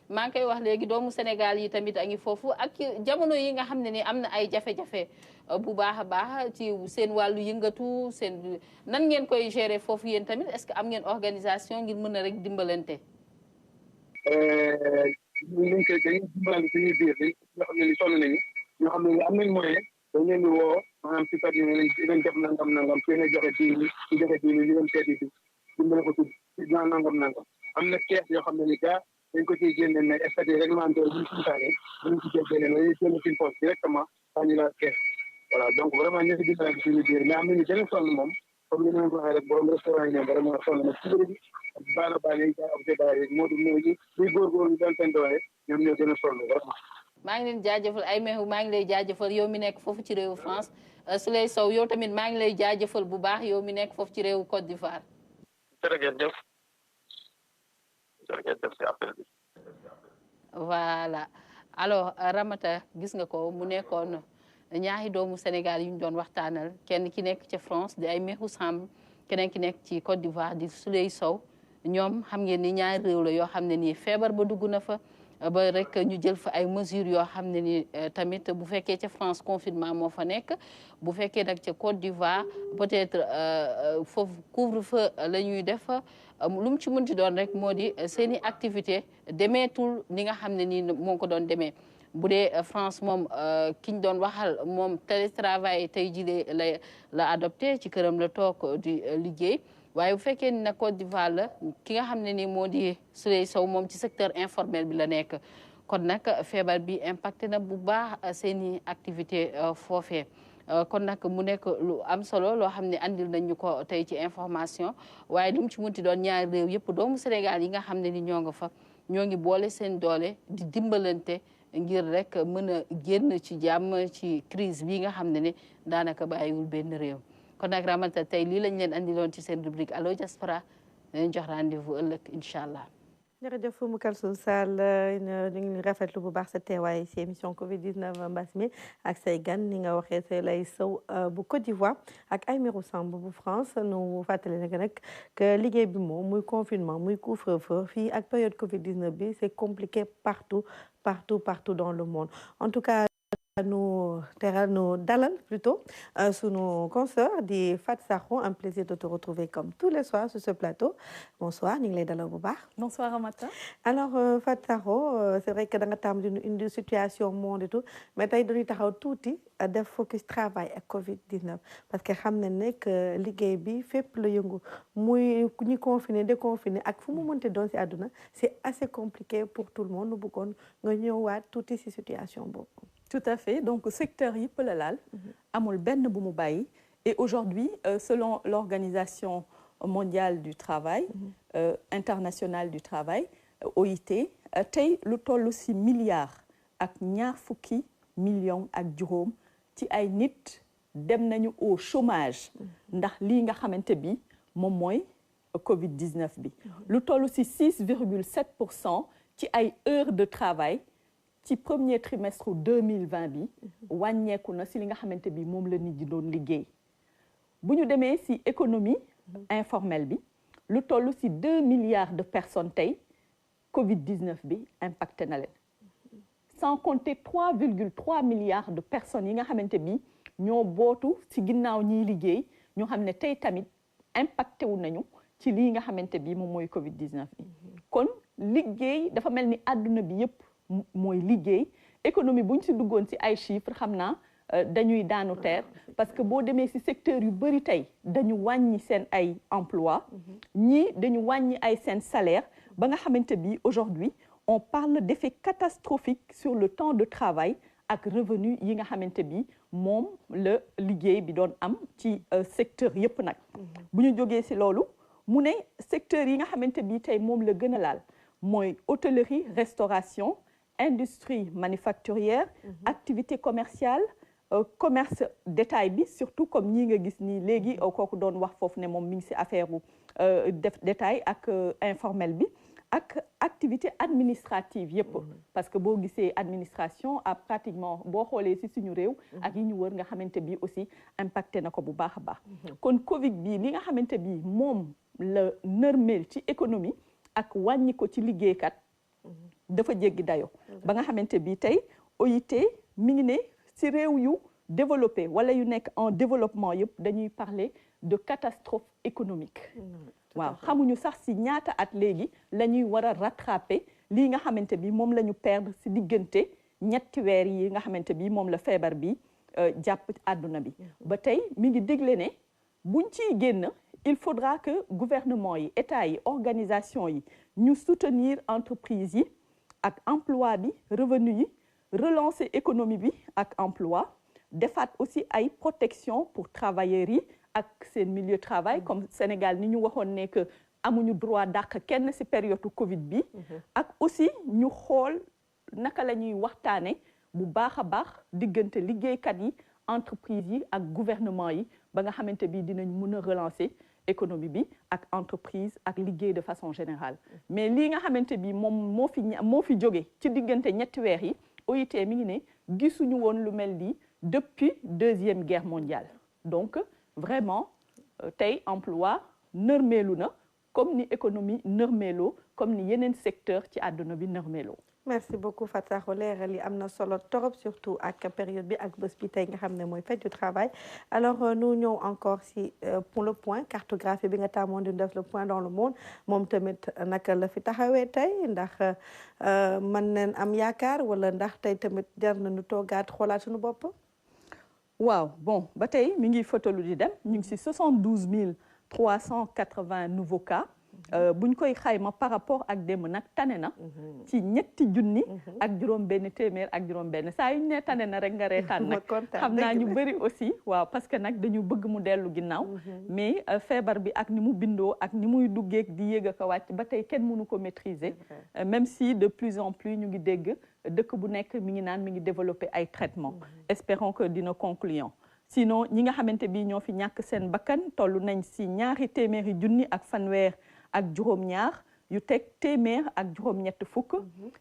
maa ngi koy wax léegi doomu Sénégal yi tamit a ngi foofu ak jamono yi nga xam ne ni am na ay jafe-jafe bu baax a baax ci seen wàllu yëngatu seen nan ngeen koy gérer foofu yéen tamit est-ce que am ngeen organisation ngir mën a rek dimbalante. ñu koy dañuy dimbalante suñuy biir ñoo xam ne ni sonn nañu ñoo xam ne am nañ moyen dañ leen di woo maanaam si kat yi ne leen def nangam su ne joxe bii ñu joxe bii ñu dem seeti si dimbale ko si nangam am na kees yoo xam ne ni gaa dañ ko ciy génne ne statut réglementaire bu ñu santaane bu ñu ci génne dañuy jël suñu poste directement saa ñu la kees voilà donc vraiment ñu ngi dimbalante suñu biir mais am nañu gën a sonn moom comme ni ma ko waxee rek borom restaurant yi ñoom vraiment sonn na ci bëri bi ak baana yi jaay objet yi moodu yi buy góorgóorlu doon seen doole ñoom ñoo gën a sonn vraiment. maa ngi leen jaajëfal Aymerou maa ngi lay jaajëfal yow mi nekk foofu ci réewu France Souleye Sow yow tamit maa ngi lay jaajëfal bu baax yow mi nekk foofu ci réewu Côte d'Ivoire. jërëjëf si appel bi. voilà alors Ramata gis nga ko mu nekkoon ñaari doomu Sénégal yu ñu doon waxtaanal kenn ki nekk ci France di Aymerou Samb keneen ki nekk ci Côte d'Ivoire di Souleye Sow ñoom xam ngeen ni ñaari réew la yoo xam ne nii feebar ba dugg na fa. ba rek ñu jël fa ay mesures yoo xam ne ni tamit bu fekkee ca France confinement moo fa nekk bu fekkee nag ca Côte d'Ivoire peut-être foofu couvre-feu la ñuy def lu mu ci mënti doon rek moo di seen i activité demeetul ni nga xam ne nii moo ko doon demee bu dee France moom ki ñu doon waxal moom télétravail tey jii la adopté ci këram la toog di liggéey. waaye bu fekkee ni nag Côte d'Ivoire la ki nga xam ne ni moo di Souleye Sow moom ci secteur informel bi la nekk kon nag feebar bi impacté na bu baax seeni activité foofee kon nag mu nekk lu am solo loo xam ne andil nañu ko tey ci information waaye lu mu ci munti doon ñaari réew yëpp doomu Sénégal yi nga xam ne ni ñoo nga fa ñoo ngi boole seen doole di dimbalante ngir rek mën a génn ci jàmm ci crise bi nga xam ne ni daanaka bàyyiwul benn réew kon nag Ramata tey lii lañ leen andiloon ci seen rubrique Allo Diaspora leen jox rendez-vous ëllëg incha allah. jërëjëf Oumou Kalsoum Sall ñu ngi rafetlu bu baax sa teewaay ci émission Covid 19 mbas mi ak say gan ni nga waxee Souleye Sow bu Côte d'Ivoire ak Aymerou Samb bu France nu fàttali nag que liggéey bi moom muy confinement muy couvre-feu fii ak période Covid 19 bi c'est compliqué partout dans le monde en tout cas. nous dalal plutôt sunu consoeur di Fat Sakho, un plaisir de te retrouver comme tous les soirs sur ce plateau. Bonsoir, ñu ngi lay dalal bu baax. Bonsoir Ramata. Alors Fat Sakho, c'est vrai que da nga tam une situation monde et tout, mais tey dañuy taxaw tuuti def focus travail ak Covid-19 parce que xam nañ ne que liggéey bi fépp la yëngu muy ñi confiné déconfiné ak fu mu mënte doon ci àdduna c'est assez compliqué pour tout le monde nu bëggoon nga ñëwaat tuuti ci situation boobu. Tout à fait. Donc, secteur yëpp la laal amul benn bu mu bàyyi. Et aujourd'hui, selon l'Organisation mondiale du travail, internationale du travail, OIT, tey lu toll ci milliards ak ñaar fukki millions ak juróom ci ay nit dem nañu au chômage ndax lii nga xamante bi moom mooy Covid-19 bi. Lu toll ci 6,7% ci ay heures de travail. ci premier trimestre 2020 bi wàññeeku na si li nga xamante bi moom la nit ñi doon liggéey bu ñu demee si économie informelle bi lu toll si 2 milliards de personnes tey Covid-19 bi impacté na leen sans compter 3,3 milliards de personnes yi nga xamante bi ñoo bootu si ginnaaw ñiy liggéey ñoo xam ne tey tamit impacté wu nañu ci lii nga xamante bi moom mooy Covid-19 bi kon liggéey dafa mel ni àdduna bi yëpp mooy liggéey économie bu ñu si duggoon si ay chiffres xam naa dañuy daanu teer parce que boo demee si secteur yu bëri tey dañu wàññi seen ay emploi ñii dañu wàññi ay seen salaire ba nga xamante bi aujourd'hui on parle d'effets catastrophiques sur le temps de travail ak revenu yi nga xamante bi moom la liggéey bi doon am ci secteur yëpp nag bu ñu jógee si loolu mu ne secteur yi nga xamante bi tey moom la gën a laal mooy hôtellerie restauration industrie manufacturière activité commerciale commerce détail bi surtout comme ñi nga gis nii léegi kooku doon wax foofu ne moom mi ngi ci affaire u def détail ak informel bi ak activité administrative yëpp parce que boo gisee administration a pratiquement boo xoolee ci suñu réew ak yi ñu wër nga xamante bi aussi impacté na ko bu baax a baax kon Covid bi li nga xamante bi moom la nërmeel ci économie ak wàññi ko ci liggéeykat dafa jéggi dayo ba nga xamante bi tey OIT mi ngi ne ci réew yu développé wala yu nekk en développement yëpp dañuy parler de catastrophe économique waaw xamuñu sax ci ñaata at léegi la ñuy war a rattraper lii nga xamante bi moom la ñu perdre ci diggante ñetti weer yi nga xamante bi moom la feebar bi jàpp àdduna bi ba tey mi ngi digle ne buñ ciy génn il faudra que gouvernement yi état yi organisation yi ñu soutenir entreprise yi ak emploi bi revenu yi relancer économie bi ak emploi defaat aussi ay protection pour travailleurs yi ak seen milieu de travail comme Sénégal ni ñu waxoon ne que amuñu droit dàq kenn ci période Covid bi ak aussi ñu xool naka la ñuy waxtaane bu baax a baax diggante liggéeykat yi entreprise yi ak gouvernement yi ba nga xamante bi dinañ mën a relancer économie bi ak entreprise ak liggéey de façon générale mais lii nga xamante bi moom moo fi jóge ci diggante ñetti weer yi OIT mi ngi ne gisuñu woon lu mel nii depuis deuxième guerre mondiale donc vraiment tey emploi nërmeelu na comme ni économie nërmeeloo comme ni yeneen secteur ci àdduna bi nërmeeloo. merci beaucoup Fat Sakho leeral yi am na solo torop surtout ak période bi ak bés bi tey nga xam ne mooy fête du travail alors nu ñëw encore si pour le point cartographie bi nga tàmmoon di def le point dans le monde moom tamit naka la fi taxawee tey ndax mën nañ am yaakaar wala ndax tey tamit jar nañu toogaat xoolaat suñu bopp. waaw bon ba tey mi ngi fotalu di dem ñu ngi si 72 380 nouveaux cas. buñ koy xayma par rapport ak démb nag tane na ci ñetti junni ak juróom benn téeméer ak juróom benn saa yu ne tane na rek nga reetaan nag xam naa ñu bëri aussi waaw parce que nag dañu bëgg mu dellu ginnaaw mais feebar bi ak ni mu bindoo ak ni muy duggeek di yéeg ak a wàcc ba tey kenn mënu ko maîtriser même si de plus en plus ñu ngi dégg dëkk bu nekk mi ngi naan mi ngi développer ay traitements espérons que dina concluant sinon ñi nga xamante bi ñoo fi ñàkk seen bakkan toll nañ si ñaari téeméeri junni ak fanweer ak juróom-ñaar yu teg téeméer ak juróom-ñett fukk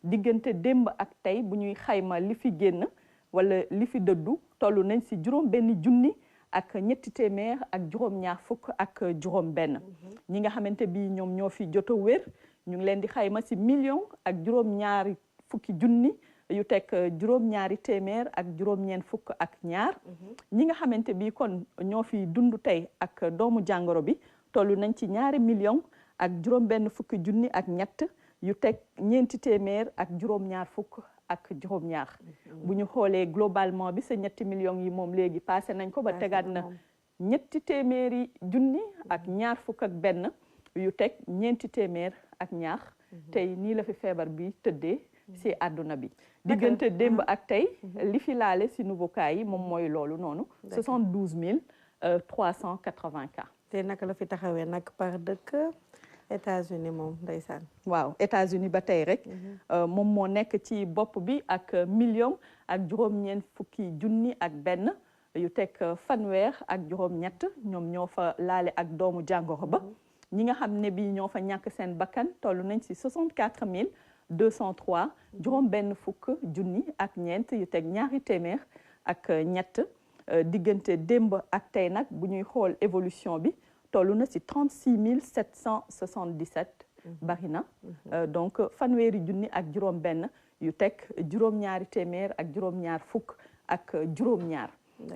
diggante démb ak tey bu ñuy xayma li fi génn wala li fi dëddu toll nañ si juróom benn junni ak ñetti téeméer ak juróom-ñaar fukk ak juróom benn ñi nga xamante bi ñoom ñoo fi jot a wér ñu ngi leen di xayma si million ak juróom-ñaari fukki junni yu teg juróom-ñaari téeméer ak juróom-ñeent fukk ak ñaar ñi nga xamante bi kon ñoo fi dund tey ak doomu jàngoro bi toll nañ ci 2 millions ak juróom-benn fukki junni ak ñett yu teg ñeenti téeméer ak juróom-ñaar fukk ak juróom-ñaar bu ñu xoolee globalement bi sa 2 millions yi moom léegi passé nañ ko ba tegaat na ñetti téeméeri junni ak ñaar fukk ak benn yu teg ñeenti téeméer ak ñaar tey nii la fi feebar bi tëddee si àdduna bi diggante démb ak tey li fi laale si nouveau cas yi moom mooy loolu noonu 72 380 cas te naka la fi taxawee nag par dëkk États-Unis moom ndeysaan waaw États-Unis ba tey rek moom moo nekk ci bopp bi ak million ak juróom-ñeent fukki junni ak benn yu teg fanweer ak juróom-ñett ñoom ñoo fa laale ak doomu jàngoro ba ñi nga xam ne bi ñoo fa ñàkk seen bakkan toll nañ si 64 203 juróom-benn fukk junni ak ñeent yu teg ñaari téeméer ak ñett diggante démb ak tey nag bu ñuy xool évolution bi toll na si 36 777 bari na donc fanweeri junni ak juróom-benn yu teg juróom-ñaari téeméer ak juróom-ñaar fukk ak juróom-ñaar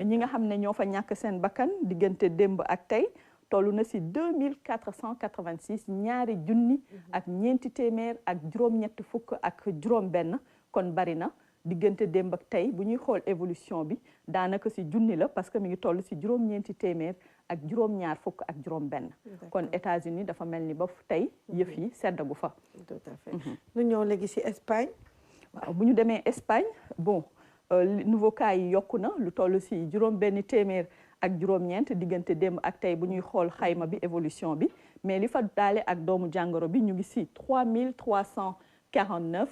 ñi nga xam ne ñoo fa ñàkk seen bakkan diggante démb ak tey toll na si 2486 ñaari junni ak ñeenti téeméer ak juróom-ñett fukk ak juróom-benn kon bari na diggante démb ak tey bu ñuy xool évolution bi daanaka si junni la parce que mi ngi toll si juróom-ñeenti téeméer ak juróom-ñaar fukk ak juróom-benn kon États-Unis dafa mel ni ba tey yëf yi seddagu fa. tout à fait ñu ñëw léegi si Espagne. waaw bu ñu demee Espagne bon nouveau cas yi yokku na lu toll si juróom-benn téeméer. ak juróom-ñeent diggante démb ak tey bu ñuy xool xayma bi évolution bi mais li fa daale ak doomu jàngoro bi ñu ngi si 3349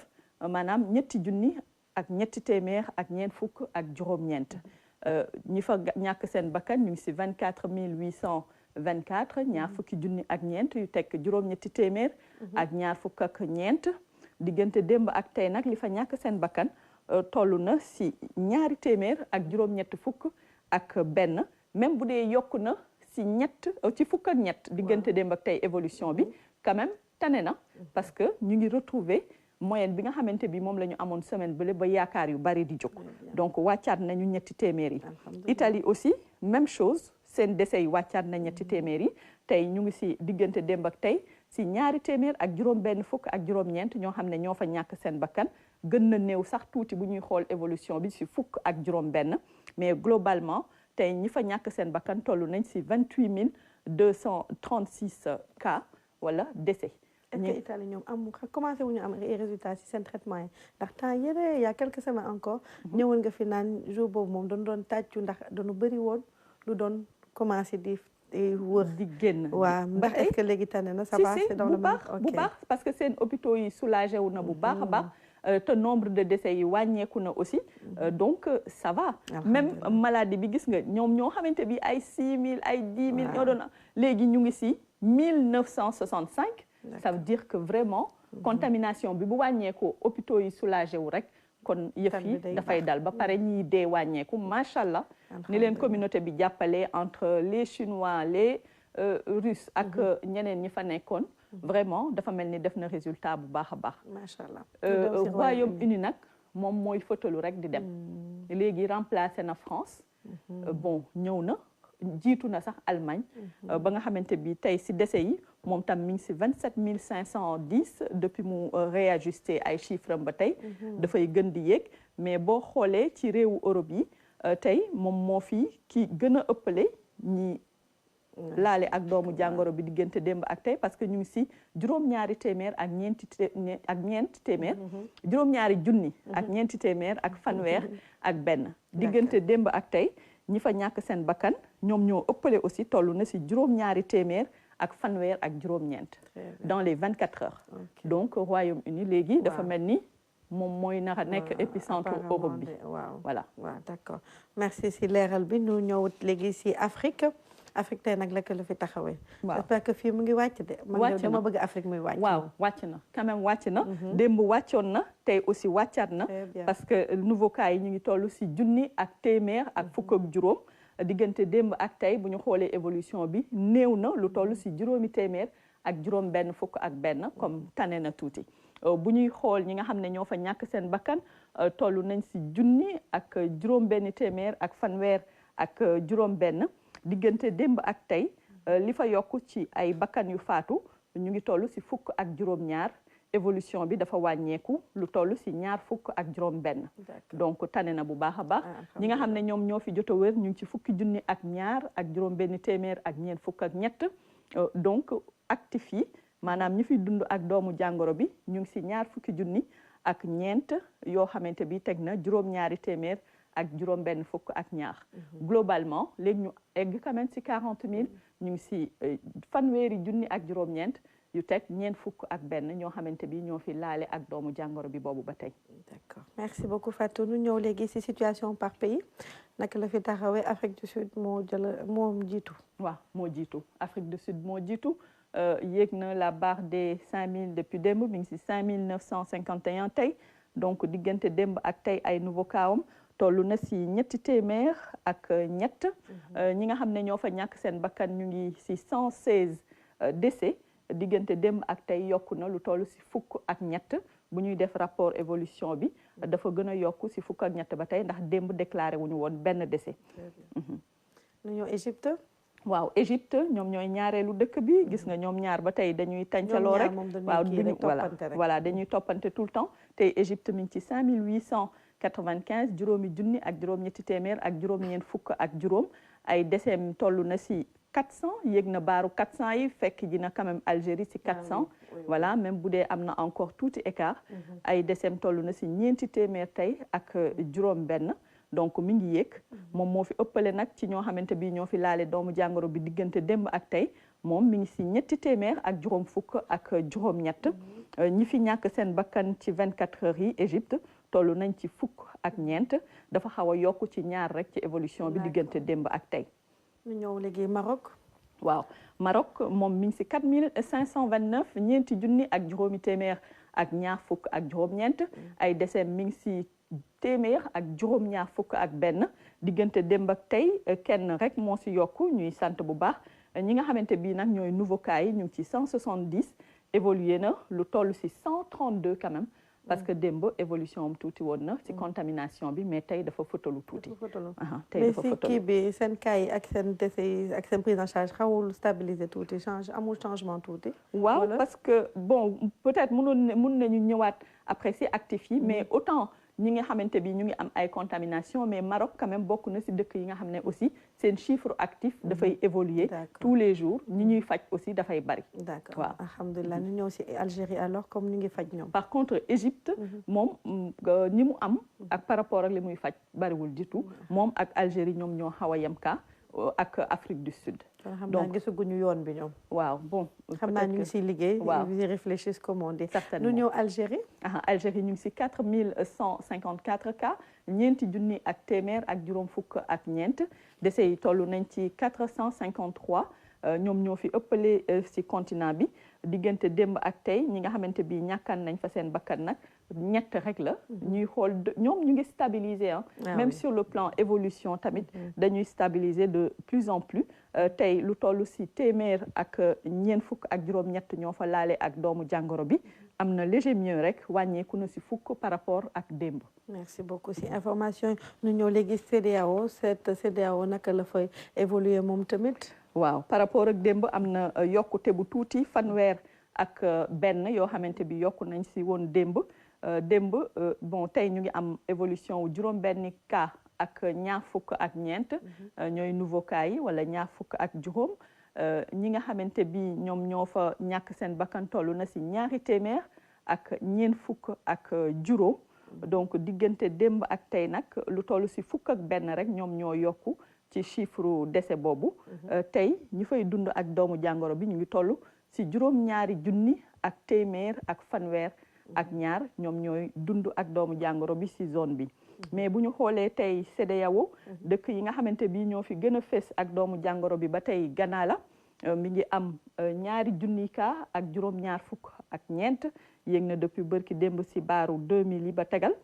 maanaam ñetti junni ak ñetti téeméer ak ñeent fukk ak juróom-ñeent ñi fa ñàkk seen bakkan ñu ngi si 24 824 ñaar fukki junni ak ñeent yu teg juróom-ñetti téeméer ak ñaar fukk ak ñeent diggante démb ak tey nag li fa ñàkk seen bakkan toll na si ñaari téeméer ak juróom-ñett fukk ak benn même bu dee yokku na si ci fukk ak ñett diggante démb ak tey évolution bi quand même tane na parce que ñu ngi retrouver moyenne bi nga xamante bi moom la ñu amoon semaine bële ba yaakaar yu bari di jóg donc wàccaat nañu ñetti téeméer yi Italie aussi même chose seen décès yi wàccaat na ñetti téeméer yi tey ñu ngi si diggante démb ak tey si ñaari téeméer ak juróom-benn fukk ak juróom-ñeent ñoo xam ne ñoo fa ñàkk seen bakkan gën na néew sax tuuti bu ñuy xool évolution bi si fukk ak juróom-benn mais globalement tey ñi fa ñàkk seen bakkan toll nañ si 28 236 cas wala décès. est-ce que Italie ñoom commencé wuñu am ay résultats si seen traitement yi ndax temps yële il y a quelques semaines encore ñëwoon nga fi naan jour boobu moom doon tàccu ndax dañu bëri woon lu doon commencé di wër di génn waaw ndax est-ce que léegi tane na ça va c'est dans le même bu baax parce que seen hôpitaux yi soulagé wu na bu baax a baax te nombre de décès yi wàññeeku na aussi donc ça va même maladie bi gis nga ñoom ñoo xamante bi ay 6 000 ay 10 000 ñoo doon léegi ñu ngi si 1965 ça veut dire que vraiment contamination bi bu wàññeeku hôpitaux yi soulagé wu rek kon yëf yi dafay dal ba pare ñiy dee wàññeeku macha allah ni leen communauté bi jàppale entre les Chinois les Russes ak ñeneen ñi fa nekkoon vraiment dafa mel ni def na résultat bu baax a baax. macha allah Royaume-Uni nag moom mooy fëtalu rek di dem. léegi remplacé na France. bon ñëw na jiitu na sax Allemagne. ba nga xamante bi tey si décès yi moom tam mi ngi si 27 510 depuis mu réajusté ay chiffres ba tey. dafay gën di yéeg mais boo xoolee ci réewu Europe yi tey moom moo fi ki gën a ëppale ñi. laale ak doomu jàngoro bi diggante démb ak tey parce que ñu ngi si juróom-ñaari téeméer ak ñeenti téeméer juróom-ñaari junni ak ñeenti téeméer ak fanweer ak benn diggante démb ak tey ñi fa ñàkk seen bakkan ñoom ñoo ëppale aussi toll na si juróom-ñaari téeméer ak fanweer ak juróom-ñeent dans les 24 heures donc Royaume-Uni léegi dafa mel ni moom mooy naka nekk épicentre Europe bi voilà waaw d'accord merci si leeral bi ñu ñëwut léegi si Afrique tey nag la fi taxawee. waaw j'espère que fii mu ngi wàcc de. wàcc na dama bëgg Afrique muy wàcc. waaw wàcc na quand même wàcc na. démb wàccoon na tey aussi wàccaat na. parce que nouveau cas yi ñu ngi toll si junni ak téeméer ak fukk ak juróom. diggante démb ak tey bu ñu xoolee évolution bi néew na lu toll si juróomi téeméer ak juróom benn fukk ak benn comme tane na tuuti. bu ñuy xool ñi nga xam ne ñoo fa ñàkk seen bakkan toll nañ si 1,000 ak juróom-benn téeméer ak fanweer ak juróom-benn diggante démb ak tey li fa yokk ci ay bakkan yu faatu ñu ngi toll si 10 ak juróom-ñaar évolution bi dafa wàññeeku lu toll si 20 ak juróom-benn. donc tane na bu baax a baax. ñi nga xam ne ñoom ñoo fi jot a wér ñu ngi ci 10,000 ak ñaar ak juróom-benn téeméer ak ñeent fukk ak ñett donc actif yi maanaam ñi fi dund ak doomu jàngoro bi ñu ngi si 20,000 ak ñeent yoo xamante bi teg na juróom-ñaari téeméer ak juróom-benn fukk ak ñaar. globalement léegi ñu egg quand même si 40,000 ñu ngi si fanweeri junni ak juróom-ñeent yu teg ñeent fukk ak benn ñoo xamante bi ñoo fi laale ak doomu jàngoro bi boobu ba tey. d'accord merci beaucoup Fatou ñu ñëw léegi si situation par pays naka la fi taxawee Afrique du Sud moo jiitu. waaw moo jiitu Afrique du Sud moo jiitu yéeg na la barre des 5000 depuis démb mi ngi si 5951 tey donc diggante démb ak tey ay nouveau kaawam toll na si ñetti téeméer ak ñett ñi nga xam ne ñoo fa ñàkk seen bakkan ñu ngi si 116 décès diggante démb ak tey yokku na lu toll si 10 ak ñett bu ñuy def rapport évolution bi dafa gën a yokku si 10 ak ñett ba tey ndax démb déclaré wuñu woon benn décès. ñu ñëw Égypte. waaw Égypte ñoom ñooy ñaareelu dëkk bi gis nga ñoom ñaar ba tey dañuy tàncaloo rek waaw duñu voilà dañuy toppante tout le temps tey Égypte mi ngi ci 5895 juróomi junni ak juróom-ñetti téeméer ak juróom-ñeent fukk ak juróom ay décès toll na si 400 yéeg na baaru 400 yi fekk ji na quand même Algérie si 400 voilà même bu dee am na encore tuuti écart ay décès toll na si ñeenti téeméer tey ak juróom-benn. donc mi ngi yéeg moom moo fi ëppale nag ci ñoo xamante bi ñoo fi laale doomu jàngoro bi diggante démb ak tey moom mi ngi si ñetti téeméer ak juróom fukk ak juróom-ñett ñi fi ñàkk seen bakkan ci 24 heures yi Égypte toll nañ ci 10 ak ñeent dafa xaw a yokk ci ñaar rek ci évolution bi diggante démb ak tey. ñu ñëw léegi Maroc. waaw Maroc moom mi ngi si 4529 ñeenti junni ak juróomi téeméer ak ñaar fukk ak juróom-ñeent ay décès mi ngi si téeméer ak juróom-ñaar fukk ak benn diggante démb ak tey kenn rek moo si yokku ñuy sant bu baax ñi nga xamante bii nag ñooy nouveau cas yi ñu ngi ci 170 évolué na lu toll si 132 quand même parce que démb évolution am tuuti woon na ci contamination bi mais tey dafa fëtalu tuuti. tey dafa fëtalu mais si kii bi seen cas yi ak seen décès yi ak seen prise en charge xawul stabiliser tuuti amul changement tuuti. waaw parce que bon peut-être mun nañu ñëwaat après si actif yi mais autant. ñi nga xamante bi ñu ngi am ay contamination mais Maroc quand même bokk na ci dëkk yi nga xam ne aussi seen chiffre actif dafay évoluer tous les jours ñi ñuy faj aussi dafay bari. d'accord waaw alhamdulilah ñu ñëw ci Algérie alors comme ñu ngi faj ñoom. par contre Égypte moom ñi mu am ak par rapport ak li muy faj bariwul du tout moom ak Algérie ñoom ñoo xaw a yem ka ak Afrique du Sud. donc gisaguñu yoon bi ñoom. waaw bon. xam naa ñu ngi siy liggéey. waaw ils réfléchissent comme on dit. certainement ñu ñëw Algérie. Algérie ñu ngi si 4154 cas ñeenti junni ak téeméer ak juróom fukk ak ñeent décès yi toll nañ ci 453 ñoom ñoo fi ëppale si continent bi diggante démb ak tey ñi nga xamante bi ñàkkaan nañ fa seen bakkan nag ñett rek la ñuy xool ñoom ñu ngi stabiliser même sur le plan évolution tamit dañuy stabiliser de plus en plus tey lu toll si téeméer ak ñeent fukk ak juróom-ñett ñoo fa laale ak doomu jàngoro bi am na léger mieux rek wàññeeku na si fukk par rapport ak démb. merci beaucoup si information ñu ñëw léegi CEDEAO CEDEAO naka la fay évoluer moom tamit. waaw par rapport ak démb am na yokkute bu tuuti fanweer ak benn yoo xamante bi yokku nañ si woon démb bon tey ñu ngi am évolution wu juróom-benni cas ak ñaar fukk ak ñeent ñooy nouveau cas yi wala ñaar fukk ak juróom ñi nga xamante bi ñoom ñoo fa ñàkk seen bakkan toll na si ñaari téeméer ak ñeent fukk ak juróom donc diggante démb ak tey nag lu toll si fukk ak benn rek ñoom ñoo yokku ci chiffre décès boobu tey ñi fay dund ak doomu jàngoro bi ñu ngi toll si juróom-ñaari junni ak téeméer ak fanweer ak ñaar ñoom ñooy dund ak doomu jàngoro bi si zone bi mais bu ñu xoolee tey CEDEAO dëkk yi nga xamante bi ñoo fi gën a fees ak doomu jàngoro bi ba tey Ghana la mi ngi am ñaari junni cas ak juróom-ñaar fukk ak ñeent yéeg na depuis bërki démb si baaru 2000 yi ba tegal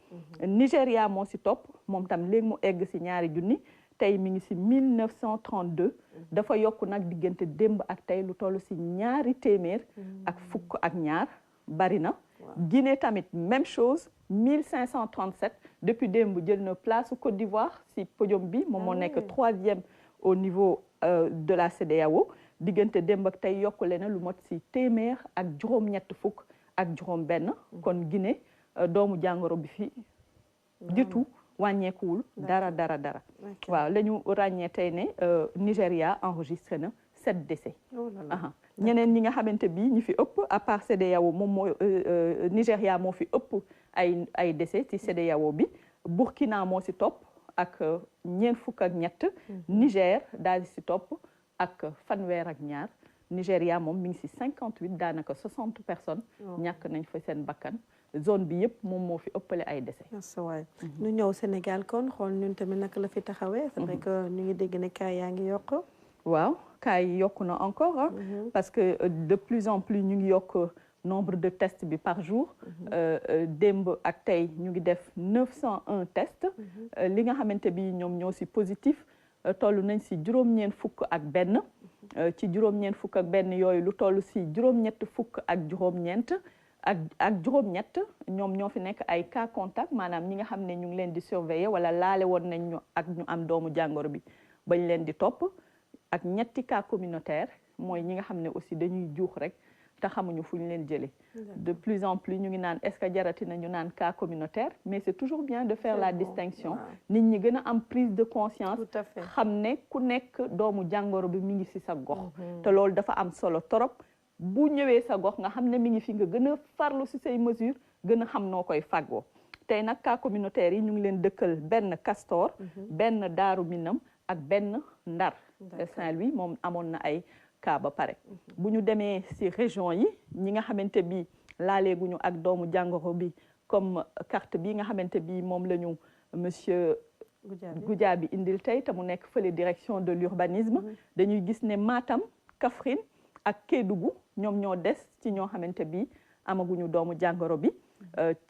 Nigéria moo si topp moom tam léegi mu egg si ñaari junni tey mi ngi si 1932 dafa yokk nag diggante démb ak tey lu toll si ñaari téeméer ak fukk ak ñaar bari na Guinée tamit même chose 1537 depuis démb jël na place Côte d'Ivoire si podium bi moom moo nekk 3e au niveau de la CEDEAO diggante démb ak tey yokkule na lu mot si téeméer ak juróom-ñett fukk ak juróom-benn kon Guinée doomu jàngoro bi fi jiitu wàññeekuwul dara. waaw la ñu ràññee tey ne Nigéria enregistré na 7 décès. ñeneen ñi nga xamante bi ñi fi ëpp à part CEDEAO moom moo Nigéria moo fi ëpp ay décès ci CEDEAO bi Burkina moo si topp ak ñeent fukk ak ñett Niger daal di si topp ak fanweer ak ñaar Nigéria moom mi ngi si 58 daanaka 60 personnes ñàkk nañ fa seen bakkan zone bi yëpp moom moo fi ëppale ay décès. waay ñu ñëw Sénégal kon xool ñun tamit naka la fi taxawee. c'est vrai que ñu ngi dégg ne cas yaa ngi yokk. waaw cas yi yokku na encore parce que de plus en plus ñu ngi yokk nombre de tests bi par jour. démb ak tey ñu ngi def 901 tests. li nga xamante bi ñoom ñoo si positif toll nañ si juróom-ñeent fukk ak benn. ci juróom-ñeent fukk ak benn yooyu lu toll si juróom-ñett fukk ak juróom-ñeent. ak juróom-ñett ñoom ñoo fi nekk ay cas contact maanaam ñi nga xam ne ñu ngi leen di surveiller wala laale woon nañ ñu ak ñu am doomu jàngoro bi bañ leen di topp ak ñetti cas communautaire mooy ñi nga xam ne aussi dañuy juux rek te xamuñu fu ñu leen jëlee. de plus en plus ñu ngi naan est-ce que jarati na ñu naan cas communautaire mais c'est toujours bien de faire la distinction nit ñi gën a am prise de conscience xam ne ku nekk doomu jàngoro bi mi ngi ci sa gox te loolu dafa am solo torop bu ñëwee sa gox nga xam ne mi ngi fi nga gën a farlu ci say mesures gën a xam noo koy fàggoo tey nag cas communautaire yi ñu ngi leen dëkkal benn Castor benn Daaru Minam ak benn Ndar Saint-Louis moom amoon na ay cas ba pare bu ñu demee ci région yi ñi nga xamante bi laaleeguñu ak doomu jàngoro bi comme carte bi nga xamante bi moom la ñu monsieur Goudiaby indil tey te mu nekk fële direction de l'urbanisme dañuy gis ne Matam Kaffrine ak Kédougou ñoom ñoo des ci ñoo xamante bi amaguñu doomu jàngoro bi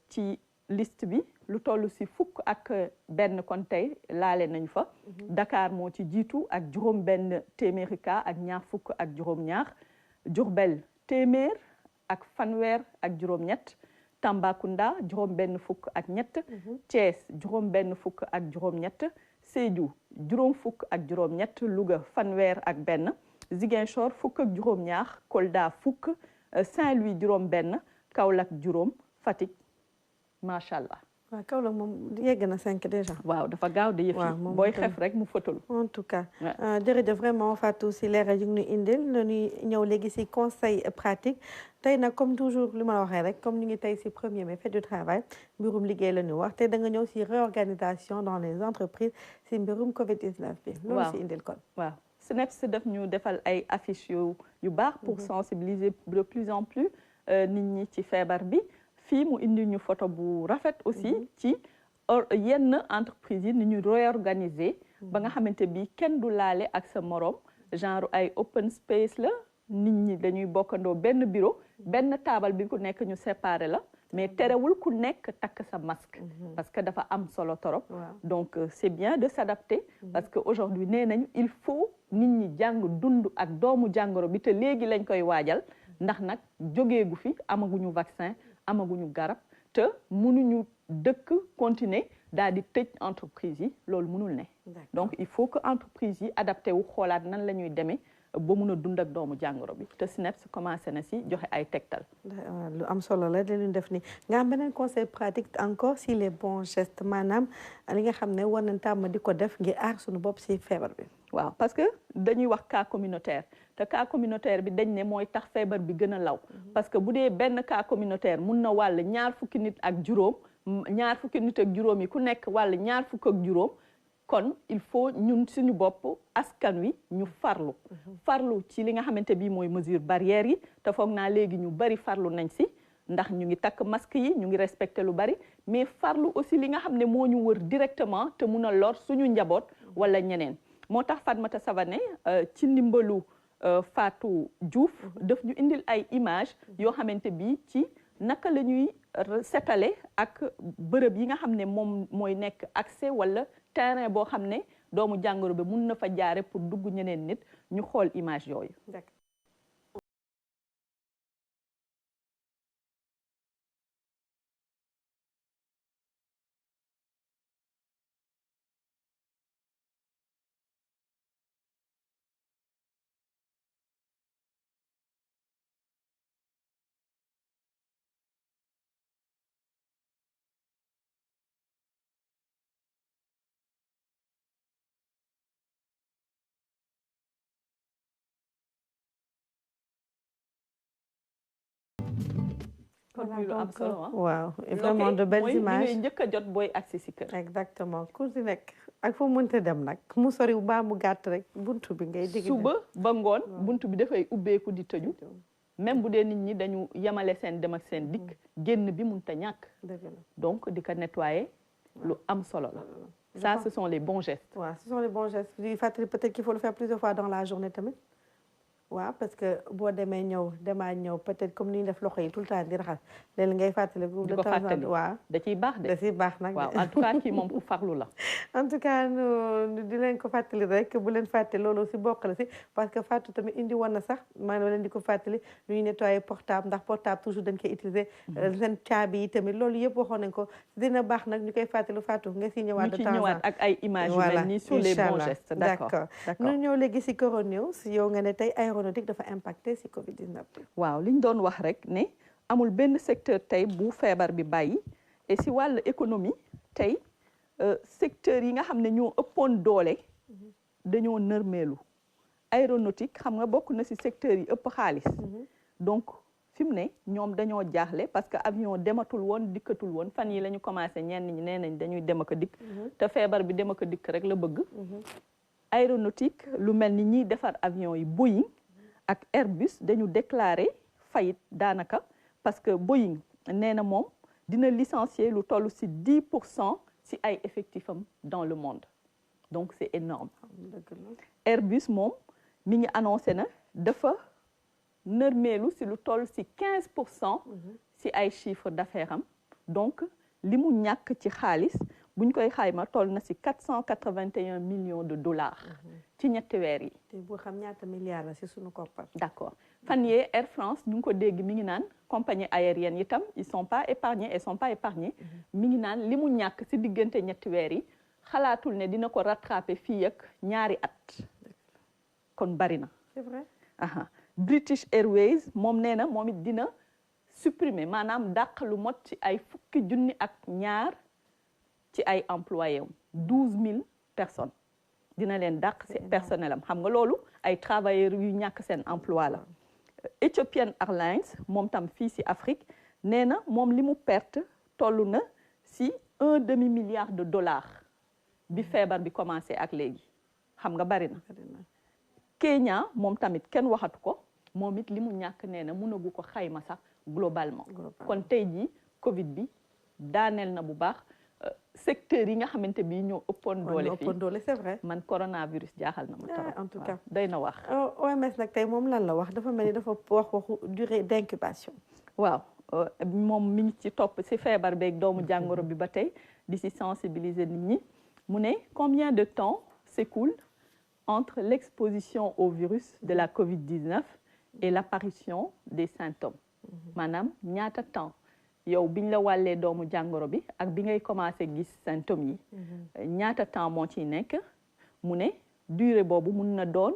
ci liste bi lu toll ci fukk ak benn kon tey laale nañ fa Dakar moo ci jiitu ak juróom benn téeméeri cas ak ñaar fukk ak juróom ñaar Diourbel téeméer ak fanweer ak juróom ñett Tambacounda juróom benn fukk ak ñett Thiès juróom benn fukk ak juróom ñett Sédhiou juróom fukk ak juróom ñett Louga fanweer ak benn Ziguinchor fukk ak juróom ñaar Kolda fukk Saint-Louis juróom benn Kaolack juróom Fatick macha allah. waaw Kaolack moom yegg na 5 déjà. waaw dafa gaaw de yëf yi booy xef rek mu fëtalu. en tout cas jërëjëf vraiment Fatou si leeral yu ngi ñu indil nañuy ñëw léegi si conseil pratique tey nag comme toujours li ma la waxee rek comme ñu ngi tey si 1er mai fête du travail mbirum liggéey la ñu wax te da nga ñëw si réorganisation dans les entreprises si mbirum Covid-19 bi. loolu si indil kon waaw. SNEIPS daf ñu defal ay affiches yu baax pour sensibiliser de plus en plus nit ñi ci feebar bi fii mu indi ñu photo bu rafet aussi ci yenn entreprise yi ni ñu réorganiser ba nga xamante bi kenn du laale ak sa morom genre ay open space la nit ñi dañuy bokkandoo benn bureau benn taabal bi ku nekk ñu séparer la mais terewul ku nekk takk sa masque parce que dafa am solo torop donc c'est bien de s'adapter parce que aujourd'hui nee nañu il faut nit ñi jàng dund ak doomu jàngoro bi te léegi lañ koy waajal ndax nag jógeegu fi amaguñu vaccin amaguñu garab te mënuñu dëkk continuer daal di tëj entreprise yi loolu mënul ne donc il faut que entreprise yi adapté wu xoolaat nan la ñuy demee ba mun a dund ak doomu jàngoro bi te SNEIPS commencé na si joxe ay tegtal. lu am solo la li ñu def ni nga am beneen conseil pratique encore si les bons gestes maanaam li nga xam ne war nañ tàmm di ko def ngir aar suñu bopp si feebar bi. waaw parce que dañuy wax cas communautaire te cas communautaire bi dañ ne mooy tax feebar bi gën a law parce que bu dee benn cas communautaire mun na wàll ñaar fukki nit ak juróom yi ku nekk wàll ñaar fukk ak juróom. kon il faut ñun suñu bopp askan wi ñu farlu ci li nga xamante bi mooy mesure barrière yi te foog naa léegi ñu bari farlu nañ si ndax ñu ngi takk masque yi ñu ngi respecté lu bari mais farlu aussi li nga xam ne moo ñu wër directement te mun a lor suñu njaboot wala ñeneen moo tax Fatmata Savané ci ndimbalu Fatou Diouf daf ñu indil ay image yoo xamante bi ci naka la ñuy setale ak bërëb yi nga xam ne moom mooy nekk accès wala terrain boo xam ne doomu jàngoro bi mun na fa jaare pour dugg ñeneen nit ñu xool image yooyu. kon muy lu am solo waaw vraiment de belles images mooy njëkk a jot booy agsi si kër. exactement ku si nekk ak fu mu mënta dem nag mu sori ba mu gàtt rek buntu bi ngay dégg. suba ba ngoon buntu bi dafay ubbeeku di tëju. même bu dee nit ñi dañu yemale seen dem ak seen dikk génn bi mënta ñàkk. donc di ko nettoyer lu am solo la. ça ce sont les bons gestes. waaw ce sont les bons gestes di fàttali peut-être qu'il faut le faire plusieurs fois dans la journée tamit. waaw parce que boo demee ñëw demaa ñëw peut-être comme ni ñu def loxo yi tout le temps di raxas léegi ngay fàttali. di ko fàttali waaw da ciy baax de. da ciy baax nag waaw en tout cas kii moom ku farlu la. en tout cas di leen ko fàttali rek bu leen fàtte loolu si bokk la si parce que Fatou tamit indi woon na sax maanaam leen di ko fàttali nu ñuy nettoyer portable ndax portable toujours dañ koy utiliser. seen caabi yi tamit loolu yëpp waxoon nañ ko dina baax nag ñu koy fàttali Fatou nga si ñëwaat. de temps en temps ñu ci ñëwaat ak ay images yu mel nii sur les bons gestes. d'accord ñu ñëw léegi si Coro News yow nga ne tey aéronautique dafa impacté si Covid-19. waaw li ñu doon wax rek ne amul benn secteur tey bu feebar bi bàyyi et si wàllu économie tey secteur yi nga xam ne ñoo ëppoon doole dañoo nërmeelu aéronautique xam nga bokk na si secteur yi ëpp xaalis donc fi mu ne ñoom dañoo jaaxle parce que avion dematul woon dikkatul woon fan yi la ñu commencé ñenn ñi nee nañ dañuy dem ak a dikk te feebar bi dem ak a dikk rek la bëgg aéronautique lu mel ni ñiy defar avion yi Boeing ak Airbus dañu déclaré faillite daanaka parce que Boeing nee na moom dina licencier lu toll si 10% si ay effectifs am dans le monde donc c'est énorme Airbus moom mi ngi annoncé na dafa nërmeelu si lu toll si 15% si ay chiffre d'affaires am donc li mu ñàkk ci xaalis buñ koy xayma toll na si 481 millions de dollars ci ñetti weer yi. te bu xam ñaata milliards la si sunu koppar. d'accord fan yee Air France ñu ngi ko dégg mi ngi naan compagnie aérienne yi tam ils sont pas épargnés mi ngi naan li mu ñàkk si diggante ñetti weer yi xalaatul ne dina ko rattraper fii ak ñaari at kon bari na. c'est vrai. British Airways moom nee na moom it dina supprimer maanaam dàq lu mot ci ay fukki junni ak ñaar ci ay employés 12000 personnes dina leen dàq ci personnel am xam nga loolu ay travailleurs yu ñàkk seen emploi la. Ethiopian Airlines moom tam fii ci Afrique nee na moom li mu perte toll na ci $1,5 milliard bi feebar bi commencé ak léegi xam nga bari na. Kenya moom tamit kenn waxatu ko moom it li mu ñàkk nee na mënagu ko xayma sax globalement kon tey jii Covid bi daaneel na bu baax secteur yi nga xamante bi ñoo ëppoon doole c'est vrai man coronavirus jaaxal na ma trop en tout cas day na wax OMS nag tey moom lan la wax dafa mel ni dafa wax waxu durée d'incubation waaw moom mi ngi ci topp ci feebar beeg doomu jàngoro bi ba tey di ci sensibiliser nit ñi mu ne combien de temps s'écoule entre l'exposition au virus de la Covid-19 et l'apparition des symptômes maanaam ñaata temps yow biñ la wàllee doomu jàngoro bi ak bi ngay commencé gis symptômes yi ñaata temps moo ciy nekk mu ne durée boobu mun na doon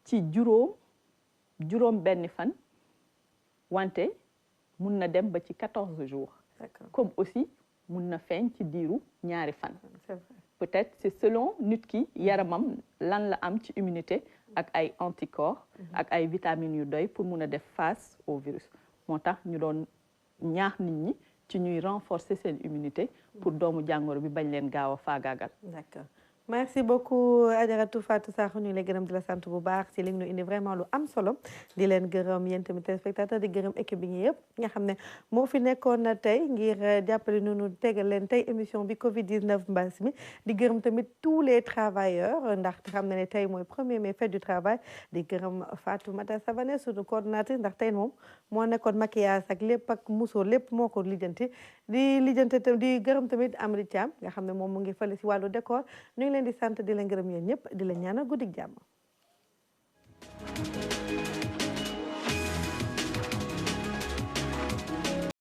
ci juróom benn fan wante mun na dem ba ci 14 jours comme aussi mun na feeñ ci diiru ñaari fan peut-être c'est selon nit ki yaramam lan la am ci immunité ak ay anticorps ak ay vitamines yu doy pour mun a def face au virus moo tax ñu doon ñaax nit ñi ci ñuy renforcer seen immunité pour doomu jàngoro bi bañ leen gaaw a faagaagal. D'accord. Merci beaucoup Adjaratou Fatou Sakho ñu ngi lay gërëm di la sant bu baax ci li ñu indi vraiment lu am solo di leen gërëm yéen tamit téléspectateur di gërëm équipe bi ñi yëpp nga xam ne moo fi nekkoon na tey ngir jàppale nu tegal leen tey émission bi Covid-19 mbas mi di gërëm tamit tous les travailleurs ndax xam na ne tey mooy 1er mai fête du travail di gërëm Fatoumata Savané suñu coordonnatrice ndax tey moom moo nekkoon maquillage ak lépp ak musóor lépp moo ko lijjanti di gërëm tamit Amady Thiam nga xam ne moom mu ngi fële ci wàllu décor leen di sant di leen gërëm yéen ñëpp di leen ñaanal guddik jàmm